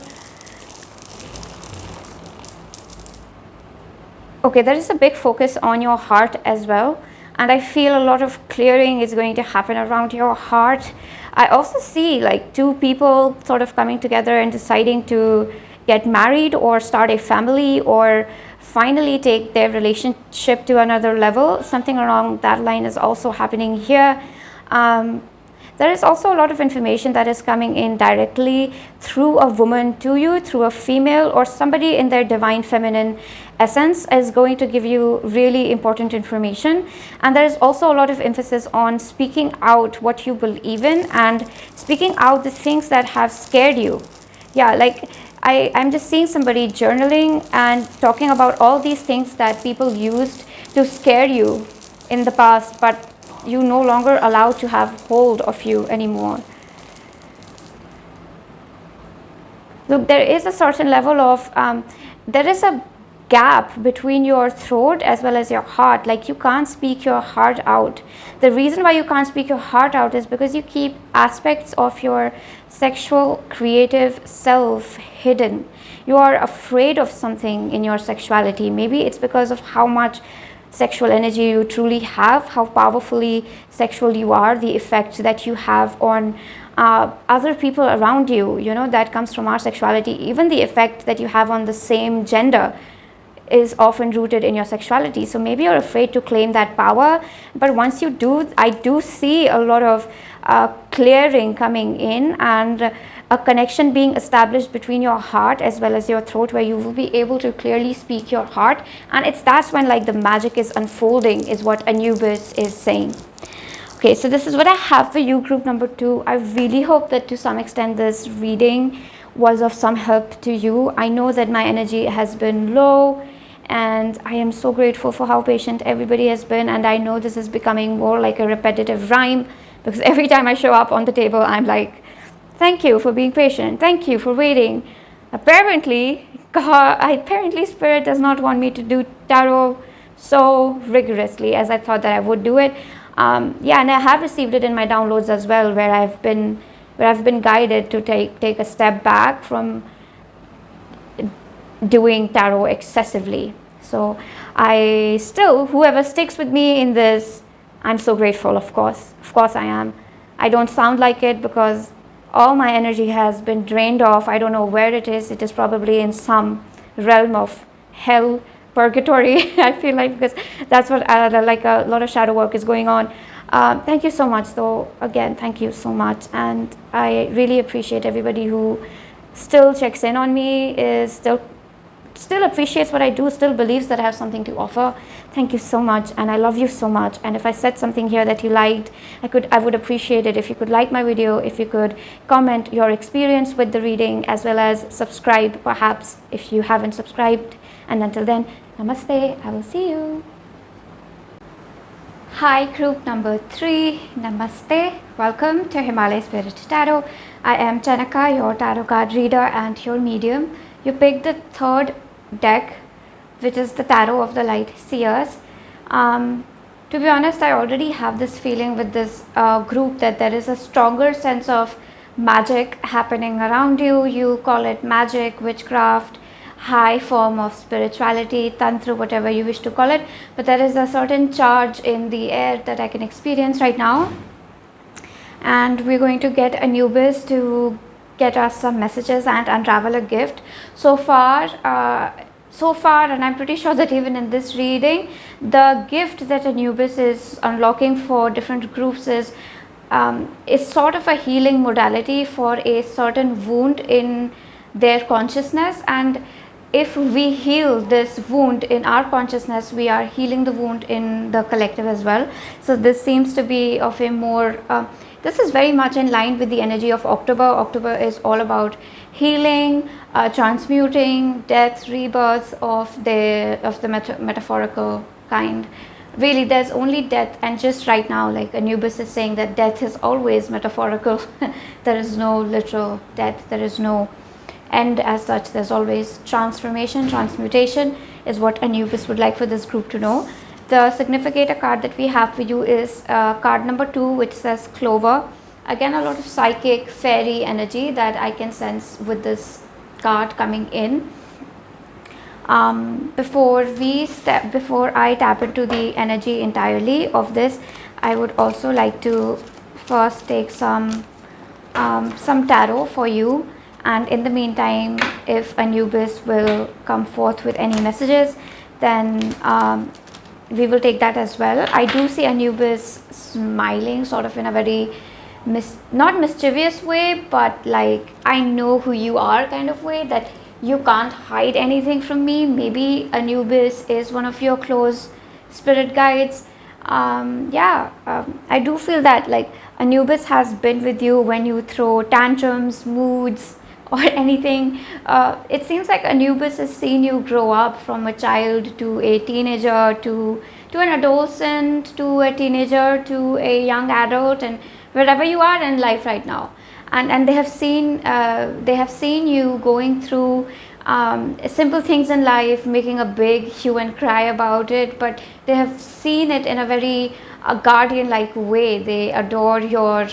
Okay, there is a big focus on your heart as well, and I feel a lot of clearing is going to happen around your heart. I also see like two people sort of coming together and deciding to get married or start a family or finally take their relationship to another level. Something along that line is also happening here. There is also a lot of information that is coming in directly through a woman to you, through a female or somebody in their divine feminine essence is going to give you really important information. And there is also a lot of emphasis on speaking out what you believe in and speaking out the things that have scared you. Yeah, like I'm just seeing somebody journaling and talking about all these things that people used to scare you in the past, but you no longer allowed to have hold of you anymore. Look, there is a certain level of, there is a gap between your throat as well as your heart. Like you can't speak your heart out. The reason why you can't speak your heart out is because you keep aspects of your sexual creative self hidden. You are afraid of something in your sexuality. Maybe it's because of how much sexual energy you truly have, how powerfully sexual you are, the effect that you have on other people around you, you know, that comes from our sexuality. Even the effect that you have on the same gender is often rooted in your sexuality. So maybe you're afraid to claim that power, but once you do, I do see a lot of clearing coming in and a connection being established between your heart as well as your throat, where you will be able to clearly speak your heart. And that's when like the magic is unfolding, is what Anubis is saying. Okay, so this is what I have for you, group number 2. I really hope that to some extent this reading was of some help to you. I know that my energy has been low, and I am so grateful for how patient everybody has been, and I know this is becoming more like a repetitive rhyme, because every time I show up on the table, I'm like, thank you for being patient, thank you for waiting. Apparently Spirit does not want me to do tarot so rigorously as I thought that I would do it. Yeah, and I have received it in my downloads as well, where I've been guided to take a step back from doing tarot excessively. So whoever sticks with me in this, I'm so grateful. Of course I am. I don't sound like it because all my energy has been drained off. I don't know where it is. It is probably in some realm of hell, purgatory. I feel like, because that's what like a lot of shadow work is going on. Thank you so much though. Again, thank you so much. And I really appreciate everybody who still checks in on me, is still appreciates what I do, still believes that I have something to offer. Thank you so much, and I love you so much. And if I said something here that you liked, I would appreciate it if you could like my video, if you could comment your experience with the reading, as well as subscribe perhaps if you haven't subscribed. And until then, namaste. I will see you. Hi, group number 3. Namaste. Welcome to Himalaya Spirit Tarot. I am Chanaka, your tarot card reader and your medium. You picked the third deck, which is the Tarot of the Light Seers. To be honest, I already have this feeling with this group that there is a stronger sense of magic happening around you. You call it magic, witchcraft, high form of spirituality, tantra, whatever you wish to call it, but there is a certain charge in the air that I can experience right now. And we're going to get Anubis to get us some messages and unravel a gift. So far, and I'm pretty sure that even in this reading, the gift that Anubis is unlocking for different groups is sort of a healing modality for a certain wound in their consciousness. And if we heal this wound in our consciousness, we are healing the wound in the collective as well. So this seems to be of a more this is very much in line with the energy of October. October is all about healing, transmuting, death, rebirth of the metaphorical kind. Really, there's only death, and just right now, like Anubis is saying that death is always metaphorical. There is no literal death. There is no end as such. There's always transformation. Transmutation is what Anubis would like for this group to know. The significator card that we have for you is card number 2, which says Clover. Again, a lot of psychic fairy energy that I can sense with this card coming in. Before I tap into the energy entirely of this, I would also like to first take some tarot for you. And in the meantime, if Anubis will come forth with any messages, then we will take that as well. I do see Anubis smiling sort of in a very not mischievous way, but like I know who you are kind of way, that you can't hide anything from me. Maybe Anubis is one of your close spirit guides. I do feel that like Anubis has been with you when you throw tantrums, moods, or anything. It seems like Anubis has seen you grow up from a child to a teenager to an adolescent to a teenager to a young adult, and wherever you are in life right now. And they have seen you going through simple things in life, making a big hue and cry about it, but they have seen it in a very guardian-like way. They adore your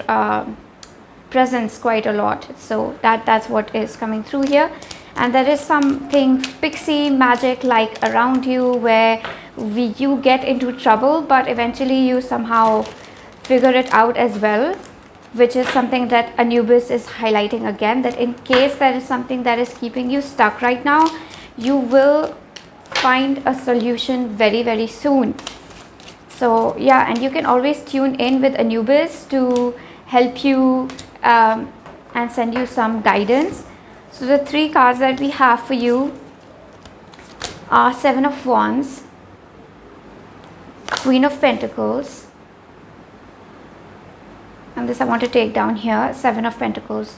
presence quite a lot. So that's what is coming through here. And there is something pixie magic like around you where you get into trouble, but eventually you somehow figure it out as well, which is something that Anubis is highlighting again, that in case there is something that is keeping you stuck right now, you will find a solution very, very soon. So yeah, and you can always tune in with Anubis to help you and send you some guidance. So the 3 cards that we have for you are 7 of Wands, Queen of Pentacles, and this I want to take down here, 7 of Pentacles.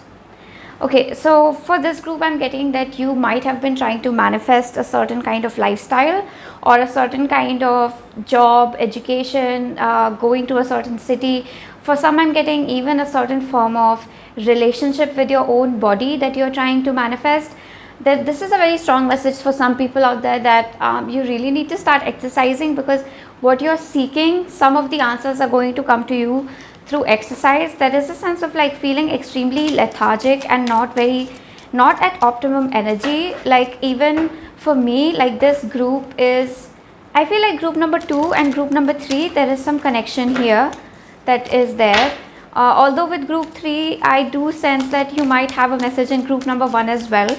Okay, so for this group, I'm getting that you might have been trying to manifest a certain kind of lifestyle or a certain kind of job, education, going to a certain city. For some, I'm getting even a certain form of relationship with your own body that you're trying to manifest. That this is a very strong message for some people out there, that you really need to start exercising, because what you're seeking, some of the answers are going to come to you through exercise. There is a sense of like feeling extremely lethargic and not at optimum energy. Like even for me, like this group is, I feel like group number 2 and group number 3, there is some connection here that is there. Although with group 3, I do sense that you might have a message in group number 1 as well.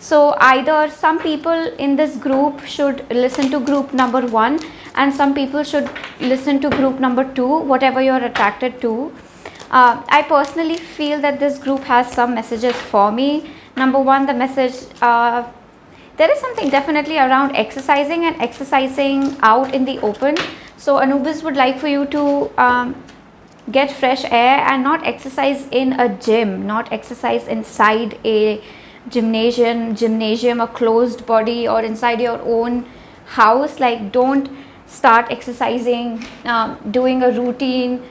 So either some people in this group should listen to group number 1 and some people should listen to group number 2, whatever you're attracted to. I personally feel that this group has some messages for me. Number 1, the message, there is something definitely around exercising and exercising out in the open. So Anubis would like for you to get fresh air and not exercise in a gym, not exercise inside a gymnasium, a closed body, or inside your own house. Like don't start exercising, doing a routine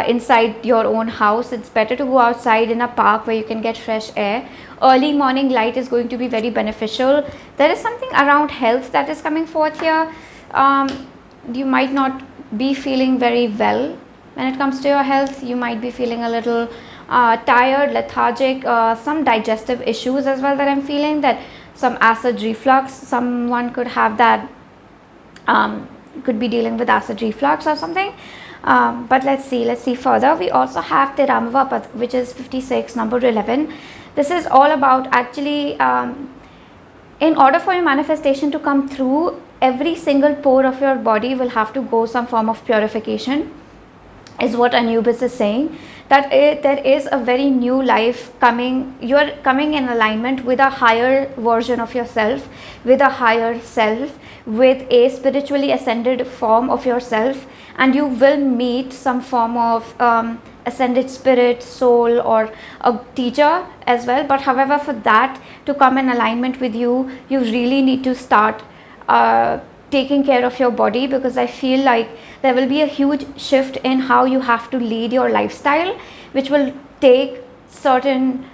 inside your own house. It's better to go outside in a park where you can get fresh air. Early morning light is going to be very beneficial. There is something around health that is coming forth here. You might not be feeling very well when it comes to your health. You might be feeling a little tired, lethargic, some digestive issues as well that I'm feeling, that some acid reflux, someone could have that, could be dealing with acid reflux or something. But let's see further. We also have the Ramava, which is 56, number 11. This is all about actually, in order for your manifestation to come through, every single pore of your body will have to go some form of purification, is what Anubis is saying. That there is a very new life coming. You're coming in alignment with a higher version of yourself, with a higher self, with a spiritually ascended form of yourself, and you will meet some form of ascended spirit, soul, or a teacher as well. But however, for that to come in alignment with you, you really need to start taking care of your body, because I feel like there will be a huge shift in how you have to lead your lifestyle, which will take certain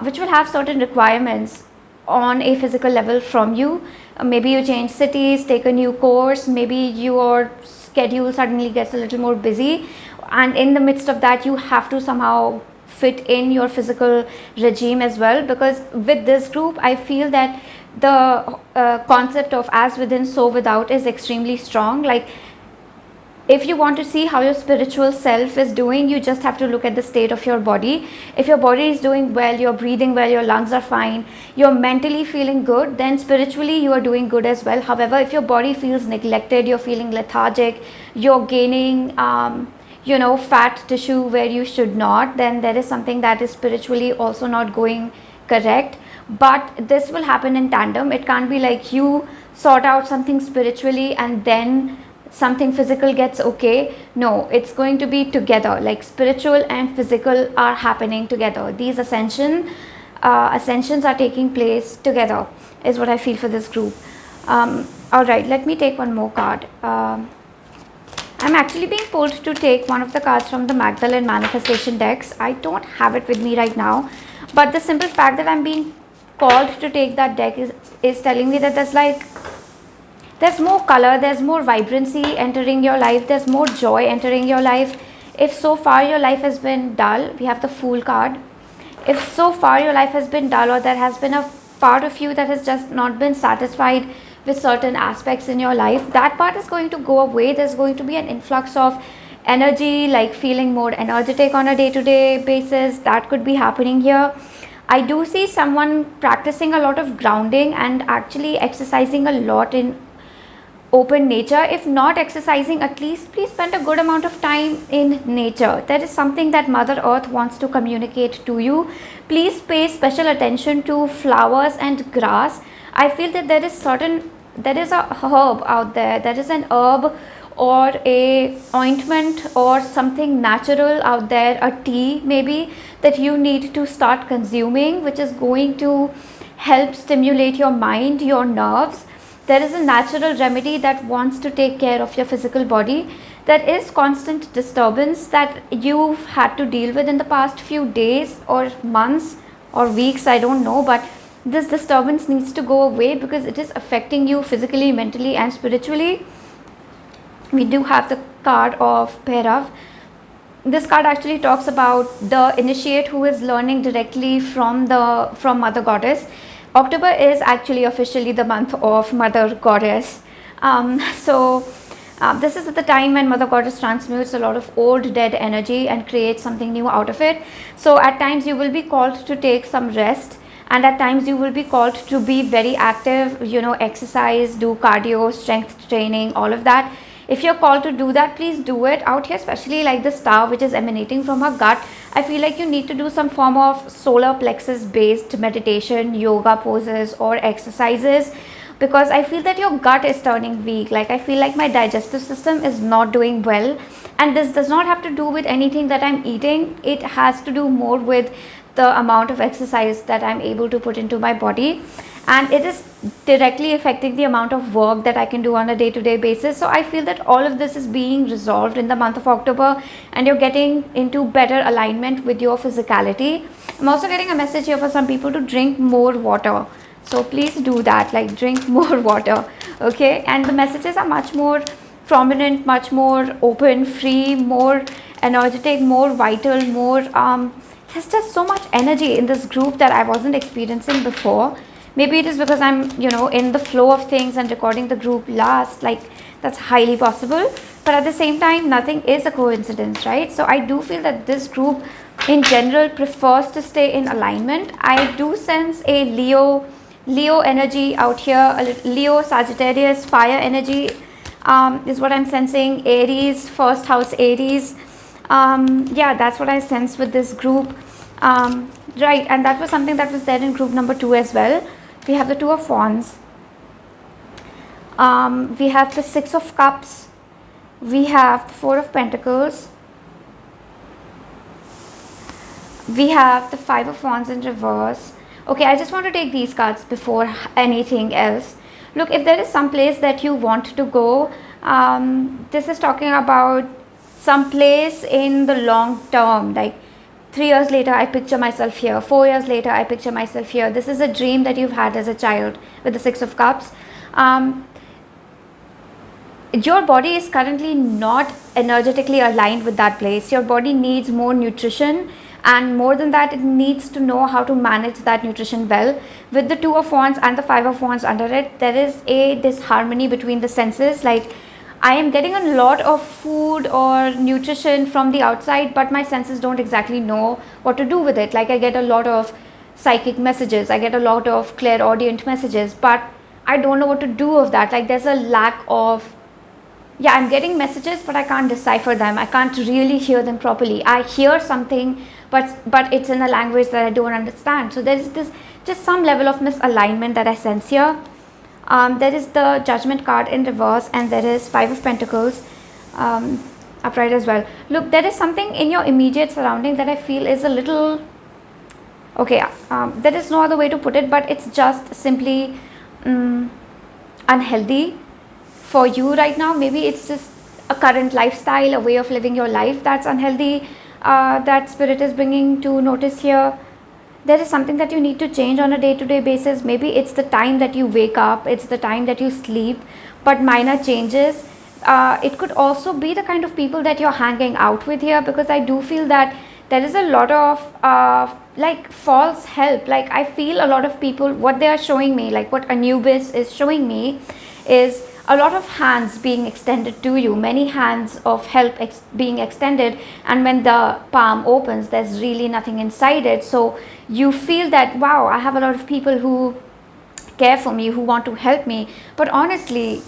which will have certain requirements on a physical level from you. Maybe you change cities, take a new course, maybe your schedule suddenly gets a little more busy, and in the midst of that you have to somehow fit in your physical regime as well. Because with this group, I feel that the concept of as within so without is extremely strong. Like, if you want to see how your spiritual self is doing, you just have to look at the state of your body. If your body is doing well, you're breathing well, your lungs are fine, you're mentally feeling good, then spiritually you are doing good as well. However, if your body feels neglected, you're feeling lethargic, you're gaining fat tissue where you should not, then there is something that is spiritually also not going correct. But this will happen in tandem. It can't be like you sort out something spiritually and then something physical gets okay. No, it's going to be together. Like, spiritual and physical are happening together. These ascensions are taking place together, is what I feel for this group. All right, let me take one more card. I'm actually being pulled to take one of the cards from the Magdalene manifestation decks. I don't have it with me right now, but the simple fact that I'm being called to take that deck is telling me that there's more color, there's more vibrancy entering your life, there's more joy entering your life. If so far your life has been dull, we have the Fool card. If so far your life has been dull, or there has been a part of you that has just not been satisfied with certain aspects in your life, that part is going to go away. There's going to be an influx of energy, like feeling more energetic on a day-to-day basis. That could be happening here. I do see someone practicing a lot of grounding and actually exercising a lot in open nature. If not exercising, at least please spend a good amount of time in nature. There is something that Mother Earth wants to communicate to you. Please pay special attention to flowers and grass. I feel that there is a herb out there, there is an herb or a ointment or something natural out there, a tea maybe, that you need to start consuming, which is going to help stimulate your mind, your nerves. There is a natural remedy that wants to take care of your physical body. There is constant disturbance that you've had to deal with in the past few days or months or weeks, I don't know, but this disturbance needs to go away because it is affecting you physically, mentally and spiritually. We do have the card of Bhairav. This card actually talks about the initiate who is learning directly from Mother Goddess. October is actually officially the month of Mother Goddess. This is at the time when Mother Goddess transmutes a lot of old dead energy and creates something new out of it. So at times you will be called to take some rest, and at times you will be called to be very active, exercise, do cardio, strength training, all of that. If you're called to do that, please do it. Out here, especially like the star which is emanating from her gut, I feel like you need to do some form of solar plexus based meditation, yoga poses or exercises, because I feel that your gut is turning weak. Like, I feel like my digestive system is not doing well, and this does not have to do with anything that I'm eating. It has to do more with the amount of exercise that I'm able to put into my body, and it is directly affecting the amount of work that I can do on a day-to-day basis. So I feel that all of this is being resolved in the month of October, and you're getting into better alignment with your physicality. I'm also getting a message here for some people to drink more water. So please do that, like drink more water, okay? And the messages are much more prominent, much more open, free, more energetic, more vital, more there's just so much energy in this group that I wasn't experiencing before. Maybe it is because I'm, you know, in the flow of things and recording the group last, like that's highly possible. But at the same time, nothing is a coincidence, right? So I do feel that this group in general prefers to stay in alignment. I do sense a Leo energy out here, a Leo, Sagittarius, fire energy is what I'm sensing. Aries, first house Aries. Yeah, that's what I sense with this group. Right, and that was something that was there in group number 2 as well. We have the Two of Wands. We have the Six of Cups. We have the Four of Pentacles. We have the Five of Wands in reverse. Okay, I just want to take these cards before anything else. Look, if there is some place that you want to go, this is talking about some place in the long term, like 3 years later I picture myself here, 4 years later I picture myself here. This is a dream that you've had as a child with the Six of Cups. Your body is currently not energetically aligned with that place. Your body needs more nutrition, and more than that, it needs to know how to manage that nutrition well. With the Two of Wands and the Five of Wands under it, there is a disharmony between the senses. Like, I am getting a lot of food or nutrition from the outside, but my senses don't exactly know what to do with it. Like, I get a lot of psychic messages, I get a lot of clairaudient messages, but I don't know what to do with that. Like, there's a lack of, yeah, I'm getting messages, but I can't decipher them. I can't really hear them properly. I hear something, but it's in a language that I don't understand. So there is this just some level of misalignment that I sense here. There is the Judgment card in reverse, and there is Five of Pentacles upright as well. Look, there is something in your immediate surrounding that I feel is a little, okay, there is no other way to put it, but it's just simply unhealthy for you right now. Maybe it's just a current lifestyle, a way of living your life that's unhealthy, that Spirit is bringing to notice here. There is something that you need to change on a day-to-day basis. Maybe it's the time that you wake up, it's the time that you sleep, but minor changes. It could also be the kind of people that you're hanging out with here, because I do feel that there is a lot of like false help. Like, I feel a lot of people, what they are showing me, like what Anubis is showing me, is a lot of hands being extended to you, many hands of help being extended, and when the palm opens, there's really nothing inside it. So you feel that, wow, I have a lot of people who care for me, who want to help me, but honestly,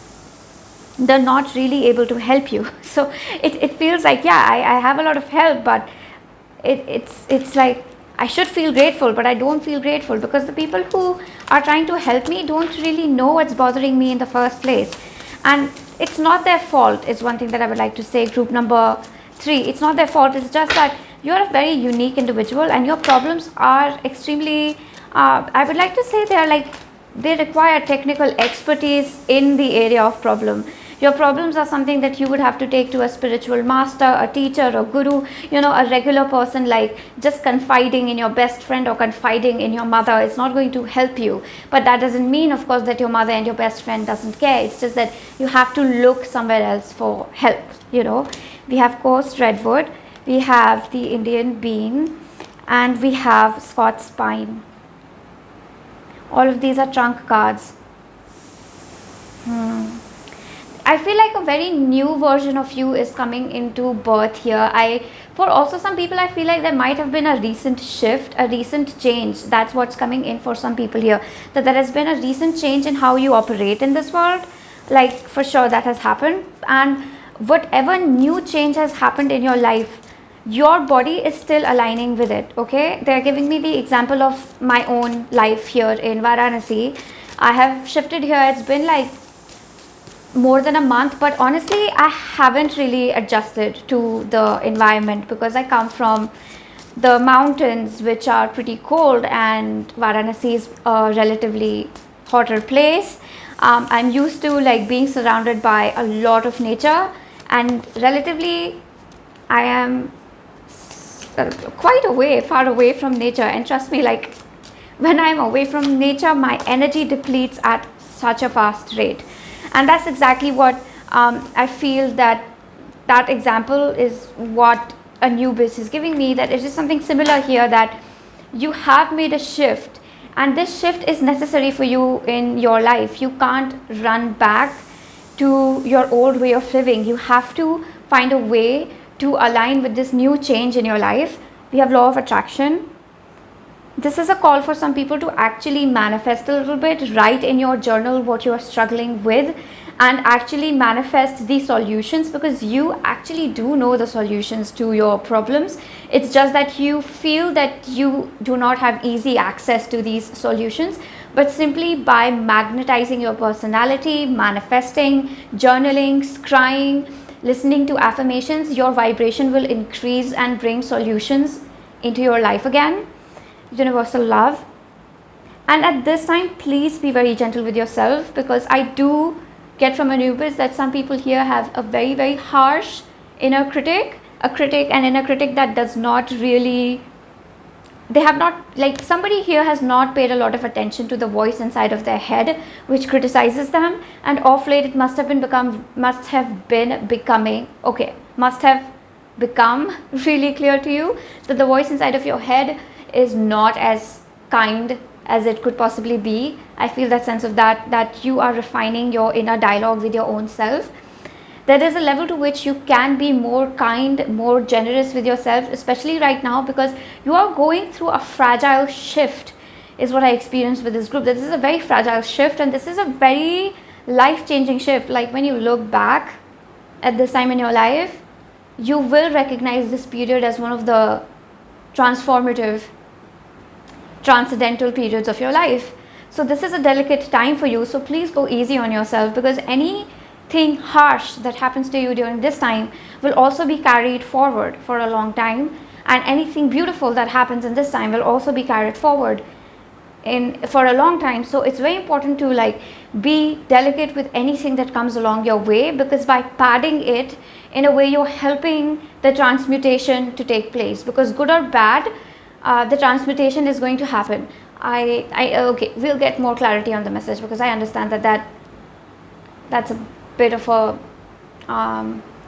they're not really able to help you. So it feels like, yeah, I have a lot of help, but it's like, I should feel grateful, but I don't feel grateful, because the people who are trying to help me don't really know what's bothering me in the first place. And it's not their fault, is one thing that I would like to say. Group number 3, it's not their fault. It's just that you're a very unique individual, and your problems are extremely, I would like to say, they require technical expertise in the area of problem. Your problems are something that you would have to take to a spiritual master, a teacher, a guru, you know, a regular person. Like, just confiding in your best friend or confiding in your mother is not going to help you. But that doesn't mean, of course, that your mother and your best friend doesn't care. It's just that you have to look somewhere else for help, you know. We have Coast Redwood, we have the Indian Bean, and we have Scots Pine. All of these are trunk cards. I feel like a very new version of you is coming into birth here. For also some people, I feel like there might have been a recent shift, a recent change. That's what's coming in for some people here. That there has been a recent change in how you operate in this world. Like, for sure that has happened. And whatever new change has happened in your life, your body is still aligning with it, okay? They're giving me the example of my own life here in Varanasi. I have shifted here. It's been like more than a month, but honestly I haven't really adjusted to the environment, because I come from the mountains, which are pretty cold, and Varanasi is a relatively hotter place. I'm used to like being surrounded by a lot of nature, and relatively I am quite far away from nature. And trust me, like when I'm away from nature, my energy depletes at such a fast rate. And that's exactly what I feel that example is what Anubis is giving me, that it is something similar here, that you have made a shift, and this shift is necessary for you in your life. You can't run back to your old way of living. You have to find a way to align with this new change in your life. We have law of attraction. This is a call for some people to actually manifest a little bit. Write in your journal what you are struggling with and actually manifest the solutions, because you actually do know the solutions to your problems. It's just that you feel that you do not have easy access to these solutions. But simply by magnetizing your personality, manifesting, journaling, scrying, listening to affirmations, your vibration will increase and bring solutions into your life again. Universal love. And at this time, please be very gentle with yourself, because I do get from Anubis that some people here have a very, very harsh inner critic, an inner critic that does not really, they have not, like somebody here has not paid a lot of attention to the voice inside of their head which criticizes them, and off late it must have become really clear to you that the voice inside of your head is not as kind as it could possibly be. I feel that sense of that you are refining your inner dialogue with your own self. There is a level to which you can be more kind, more generous with yourself, especially right now, because you are going through a fragile shift, is what I experienced with this group. This is a very fragile shift, and this is a very life-changing shift. Like when you look back at this time in your life, you will recognize this period as one of the transformative, transcendental periods of your life. So this is a delicate time for you, so please go easy on yourself, because anything harsh that happens to you during this time will also be carried forward for a long time, and anything beautiful that happens in this time will also be carried forward for a long time. So it's very important to like be delicate with anything that comes along your way, because by padding it in a way, you're helping the transmutation to take place, because good or bad, the transmutation is going to happen. Okay, we'll get more clarity on the message, because I understand that's a bit of a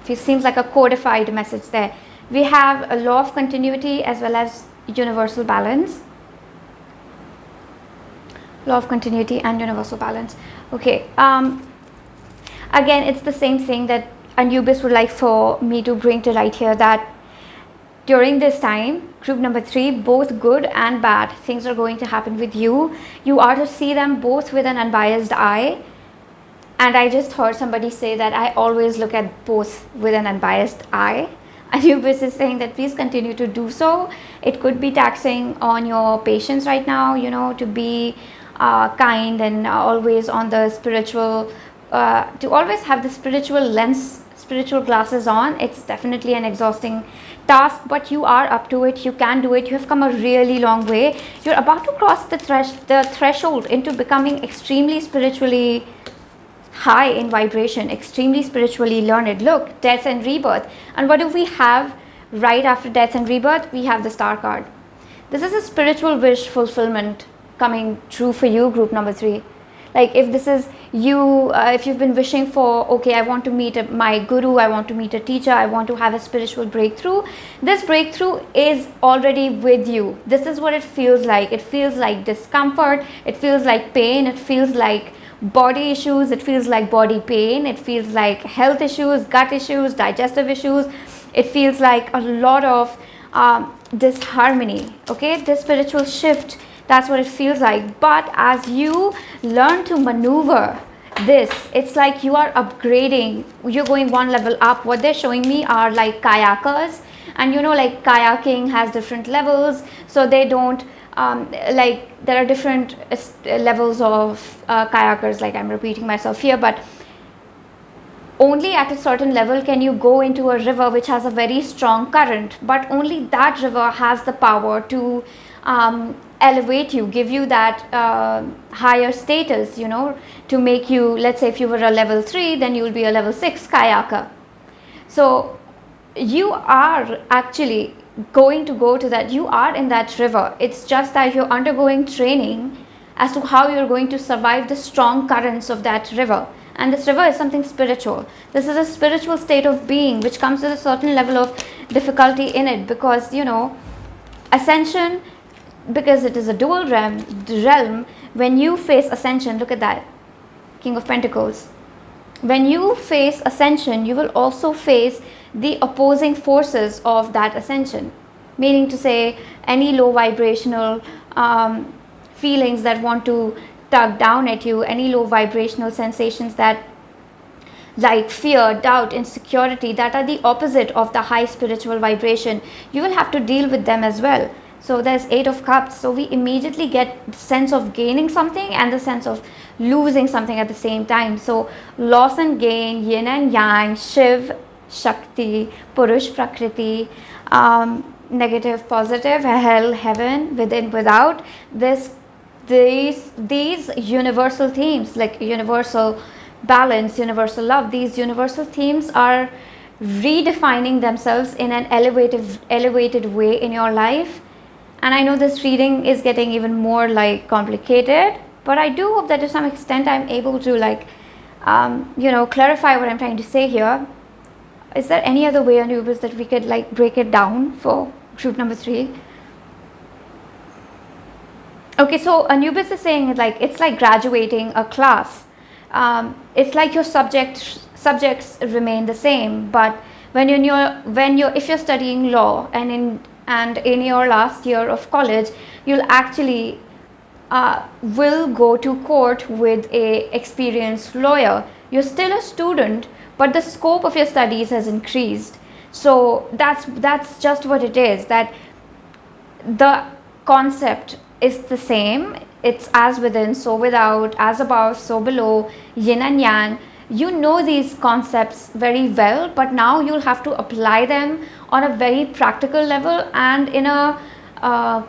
it seems like a codified message there. We have a law of continuity as well as universal balance. Law of continuity and universal balance. Okay, again, it's the same thing that Anubis would like for me to bring to light here, that during this time, group number 3, both good and bad things are going to happen with you. You are to see them both with an unbiased eye. And I just heard somebody say that I always look at both with an unbiased eye. Anubis is saying that please continue to do so. It could be taxing on your patience right now, to be kind and always on the spiritual, to always have the spiritual lens, spiritual glasses on. It's definitely an exhausting task, but you are up to it. You can do it. You have come a really long way. You're about to cross the threshold into becoming extremely spiritually high in vibration, extremely spiritually learned. Look, death and rebirth. And what do we have right after death and rebirth? We have the star card. This is a spiritual wish fulfillment coming true for you, group number 3. Like if this is you, if you've been wishing for, okay, I want to meet my guru, I want to meet a teacher, I want to have a spiritual breakthrough, this breakthrough is already with you. This is what it feels like. It feels like discomfort, it feels like pain, it feels like body issues, it feels like body pain, it feels like health issues, gut issues, digestive issues. It feels like a lot of disharmony. Okay, this spiritual shift, that's what it feels like. But as you learn to maneuver this, it's like you are upgrading, you're going one level up. What they're showing me are like kayakers, and like kayaking has different levels, so they don't like there are different levels of kayakers, like I'm repeating myself here, but only at a certain level can you go into a river which has a very strong current, but only that river has the power to elevate you, give you that higher status, you know, to make you, let's say if you were a level 3, then you will be a level 6 kayaker. So you are actually going to go to that, you are in that river. It's just that you're undergoing training as to how you're going to survive the strong currents of that river. And this river is something spiritual. This is a spiritual state of being which comes with a certain level of difficulty in it, because, you know, ascension, because it is a dual realm, when you face ascension, look at that, King of Pentacles. When you face ascension, you will also face the opposing forces of that ascension, meaning to say any low vibrational feelings that want to tug down at you, any low vibrational sensations that, like fear, doubt, insecurity, that are the opposite of the high spiritual vibration, you will have to deal with them as well. So there's 8 of Cups. So we immediately get the sense of gaining something and the sense of losing something at the same time. So loss and gain, yin and yang, Shiv, Shakti, Purush, Prakriti, negative, positive, hell, heaven, within, without. These universal themes, like universal balance, universal love, these universal themes are redefining themselves in an elevated way in your life. And I know this reading is getting even more like complicated, but I do hope that to some extent I'm able to like you know, clarify what I'm trying to say here. Is there any other way, Anubis, that we could like break it down for group number 3? Okay, so Anubis is saying like it's like graduating a class. It's like your subjects remain the same, but if you're studying law and in your last year of college, you'll actually will go to court with a experienced lawyer. You're still a student, but the scope of your studies has increased. So that's just what it is, that the concept is the same. It's as within, so without, as above, so below, yin and yang. You know these concepts very well, but now you'll have to apply them on a very practical level and in a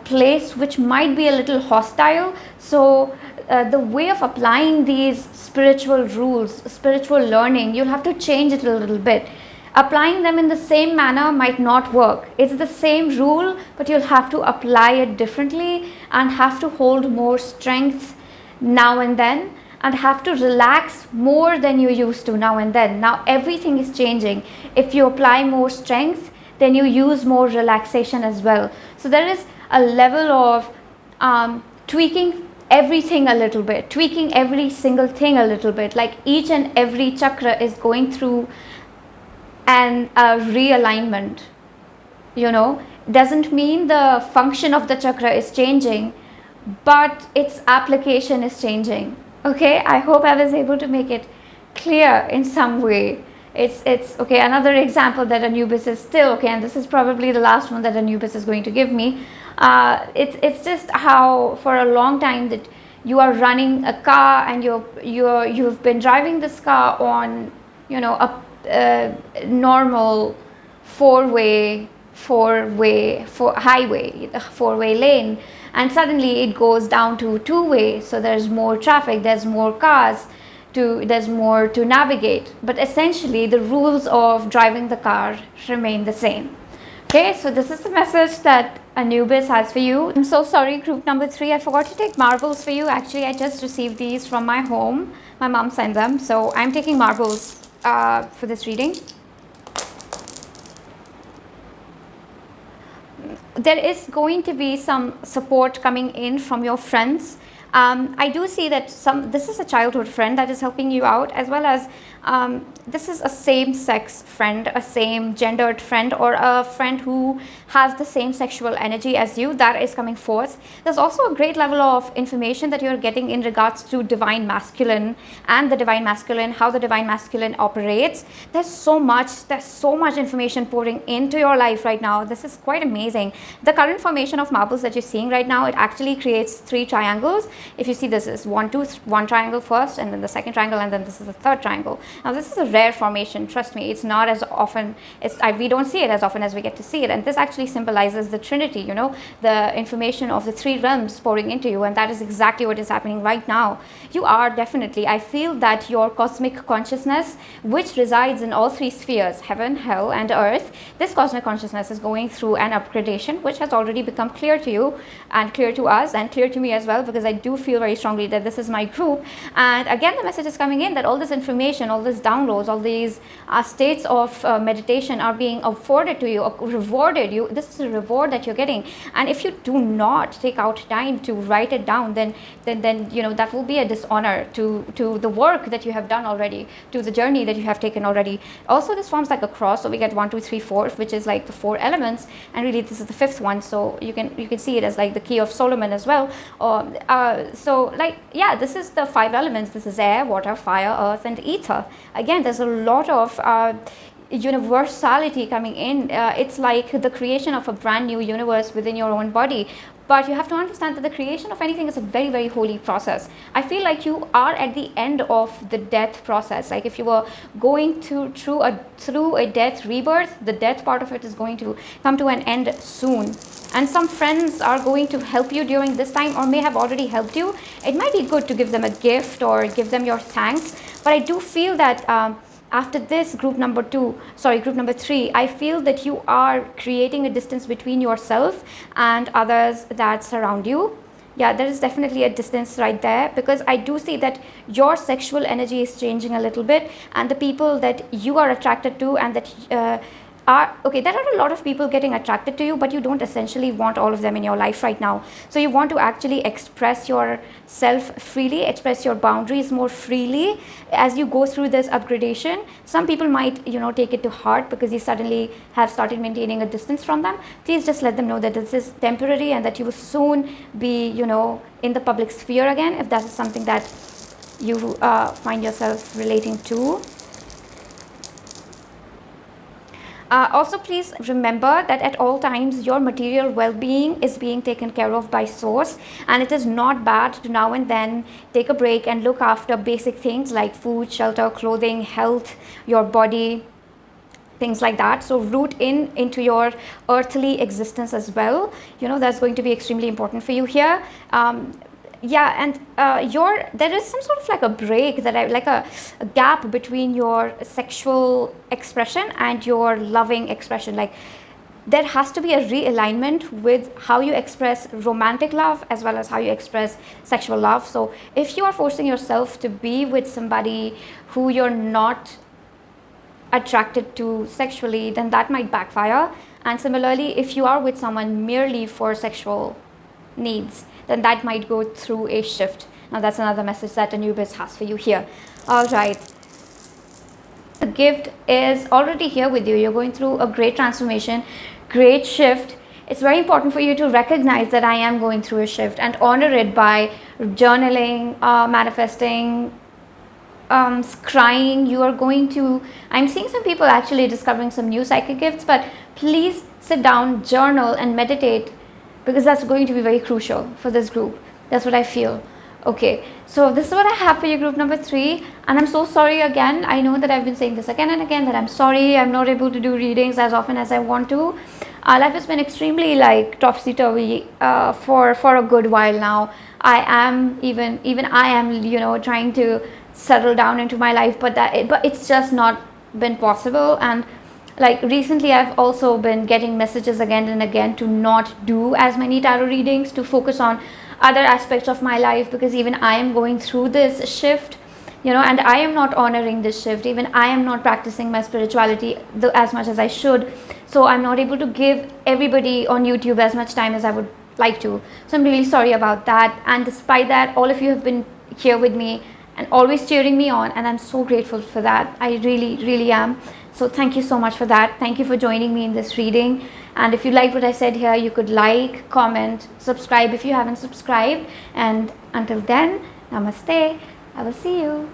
place which might be a little hostile. So the way of applying these spiritual rules, spiritual learning, you'll have to change it a little bit. Applying them in the same manner might not work. It's the same rule, but you'll have to apply it differently and have to hold more strength now and then, and have to relax more than you used to now and then. Now everything is changing. If you apply more strength, then you use more relaxation as well. So there is a level of tweaking everything a little bit, tweaking every single thing a little bit. Like each and every chakra is going through a realignment, you know. Doesn't mean the function of the chakra is changing, but its application is changing. Okay, I hope I was able to make it clear in some way. It's okay. Another example that Anubis is still okay, and this is probably the last one that Anubis is going to give me. It's just how for a long time that you are running a car and you've been driving this car on, you know, a normal four-way lane, and suddenly it goes down to 2-way. So there's more traffic, there's more cars, there's more to navigate, but essentially the rules of driving the car remain the same. Okay, so this is the message that Anubis has for you. I'm so sorry, group number 3, I forgot to take marbles for you. Actually, I just received these from my home. My mom sent them, so I'm taking marbles for this reading. There is going to be some support coming in from your friends. I do see that this is a childhood friend that is helping you out, as well as this is a same-sex friend, a same gendered friend, or a friend who has the same sexual energy as you that is coming forth. There's also a great level of information that you're getting in regards to divine masculine and the divine masculine, how the divine masculine operates. There's so much information pouring into your life right now. This is quite amazing. The current formation of marbles that you're seeing right now, it actually creates 3 triangles, if you see, this is one triangle first, and then the second triangle, and then this is the third triangle. Now this is a rare formation, trust me. It's not as often, we don't see it as often as we get to see it, and this actually symbolizes the Trinity, you know, the information of the three realms pouring into you, and that is exactly what is happening right now. You are definitely, I feel that your cosmic consciousness, which resides in all three spheres, heaven, hell, and earth, this cosmic consciousness is going through an upgradation, which has already become clear to you and clear to us and clear to me as well, because I do feel very strongly that this is my group. And again, the message is coming in that all this information, all these downloads, all these states of meditation are being afforded to you, rewarded you. This is a reward that you're getting, and if you do not take out time to write it down, then you know, that will be a dishonor to the work that you have done already, to the journey that you have taken already. Also, this forms like a cross, so we get 1, 2, 3, 4, which is like the 4 elements, and really this is the 5th one, so you can see it as like the key of Solomon as well. So like, yeah, this is the 5 elements. This is air, water, fire, earth, and ether. Again, there's a lot of universality coming in. It's like the creation of a brand new universe within your own body. But you have to understand that the creation of anything is a very, very holy process. I feel like you are at the end of the death process. Like if you were going through a death rebirth, the death part of it is going to come to an end soon. And some friends are going to help you during this time, or may have already helped you. It might be good to give them a gift or give them your thanks. But I do feel that after this, group number 3, I feel that you are creating a distance between yourself and others that surround you. Yeah, there is definitely a distance right there, because I do see that your sexual energy is changing a little bit, and the people that you are attracted to and that there are a lot of people getting attracted to you, but you don't essentially want all of them in your life right now. So you want to actually express yourself freely, express your boundaries more freely as you go through this upgradation. Some people might, you know, take it to heart because you suddenly have started maintaining a distance from them. Please just let them know that this is temporary and that you will soon be, you know, in the public sphere again, if that is something that you find yourself relating to. Also, please remember that at all times your material well-being is being taken care of by source, and it is not bad to now and then take a break and look after basic things like food, shelter, clothing, health, your body, things like that. So root into your earthly existence as well. You know, that's going to be extremely important for you here. Yeah, and there is some sort of like a break that like a gap between your sexual expression and your loving expression. Like there has to be a realignment with how you express romantic love as well as how you express sexual love. So if you are forcing yourself to be with somebody who you're not attracted to sexually, then that might backfire. And similarly, if you are with someone merely for sexual needs, then that might go through a shift. Now that's another message that Anubis has for you here. All right, the gift is already here with you. You're going through a great transformation, great shift. It's very important for you to recognize that I am going through a shift and honor it by journaling, manifesting, scrying. You are going to, I'm seeing some people actually discovering some new psychic gifts, but please sit down, journal, and meditate, because that's going to be very crucial for this group. That's what I feel. Okay, so this is what I have for you, group number 3. And I'm so sorry again. I know that I've been saying this again and again, that I'm sorry I'm not able to do readings as often as I want to. Life has been extremely like topsy-turvy for a good while now. I am even I am, you know, trying to settle down into my life, but it's just not been possible. And like recently I've also been getting messages again and again to not do as many tarot readings, to focus on other aspects of my life, because even I am going through this shift, you know, and I am not honoring this shift. Even I am not practicing my spirituality as much as I should. So I'm not able to give everybody on YouTube as much time as I would like to. So I'm really sorry about that. And despite that, all of you have been here with me and always cheering me on, and I'm so grateful for that. I really, really am. So thank you so much for that. Thank you for joining me in this reading. And if you liked what I said here, you could like, comment, subscribe if you haven't subscribed. And until then, namaste. I will see you.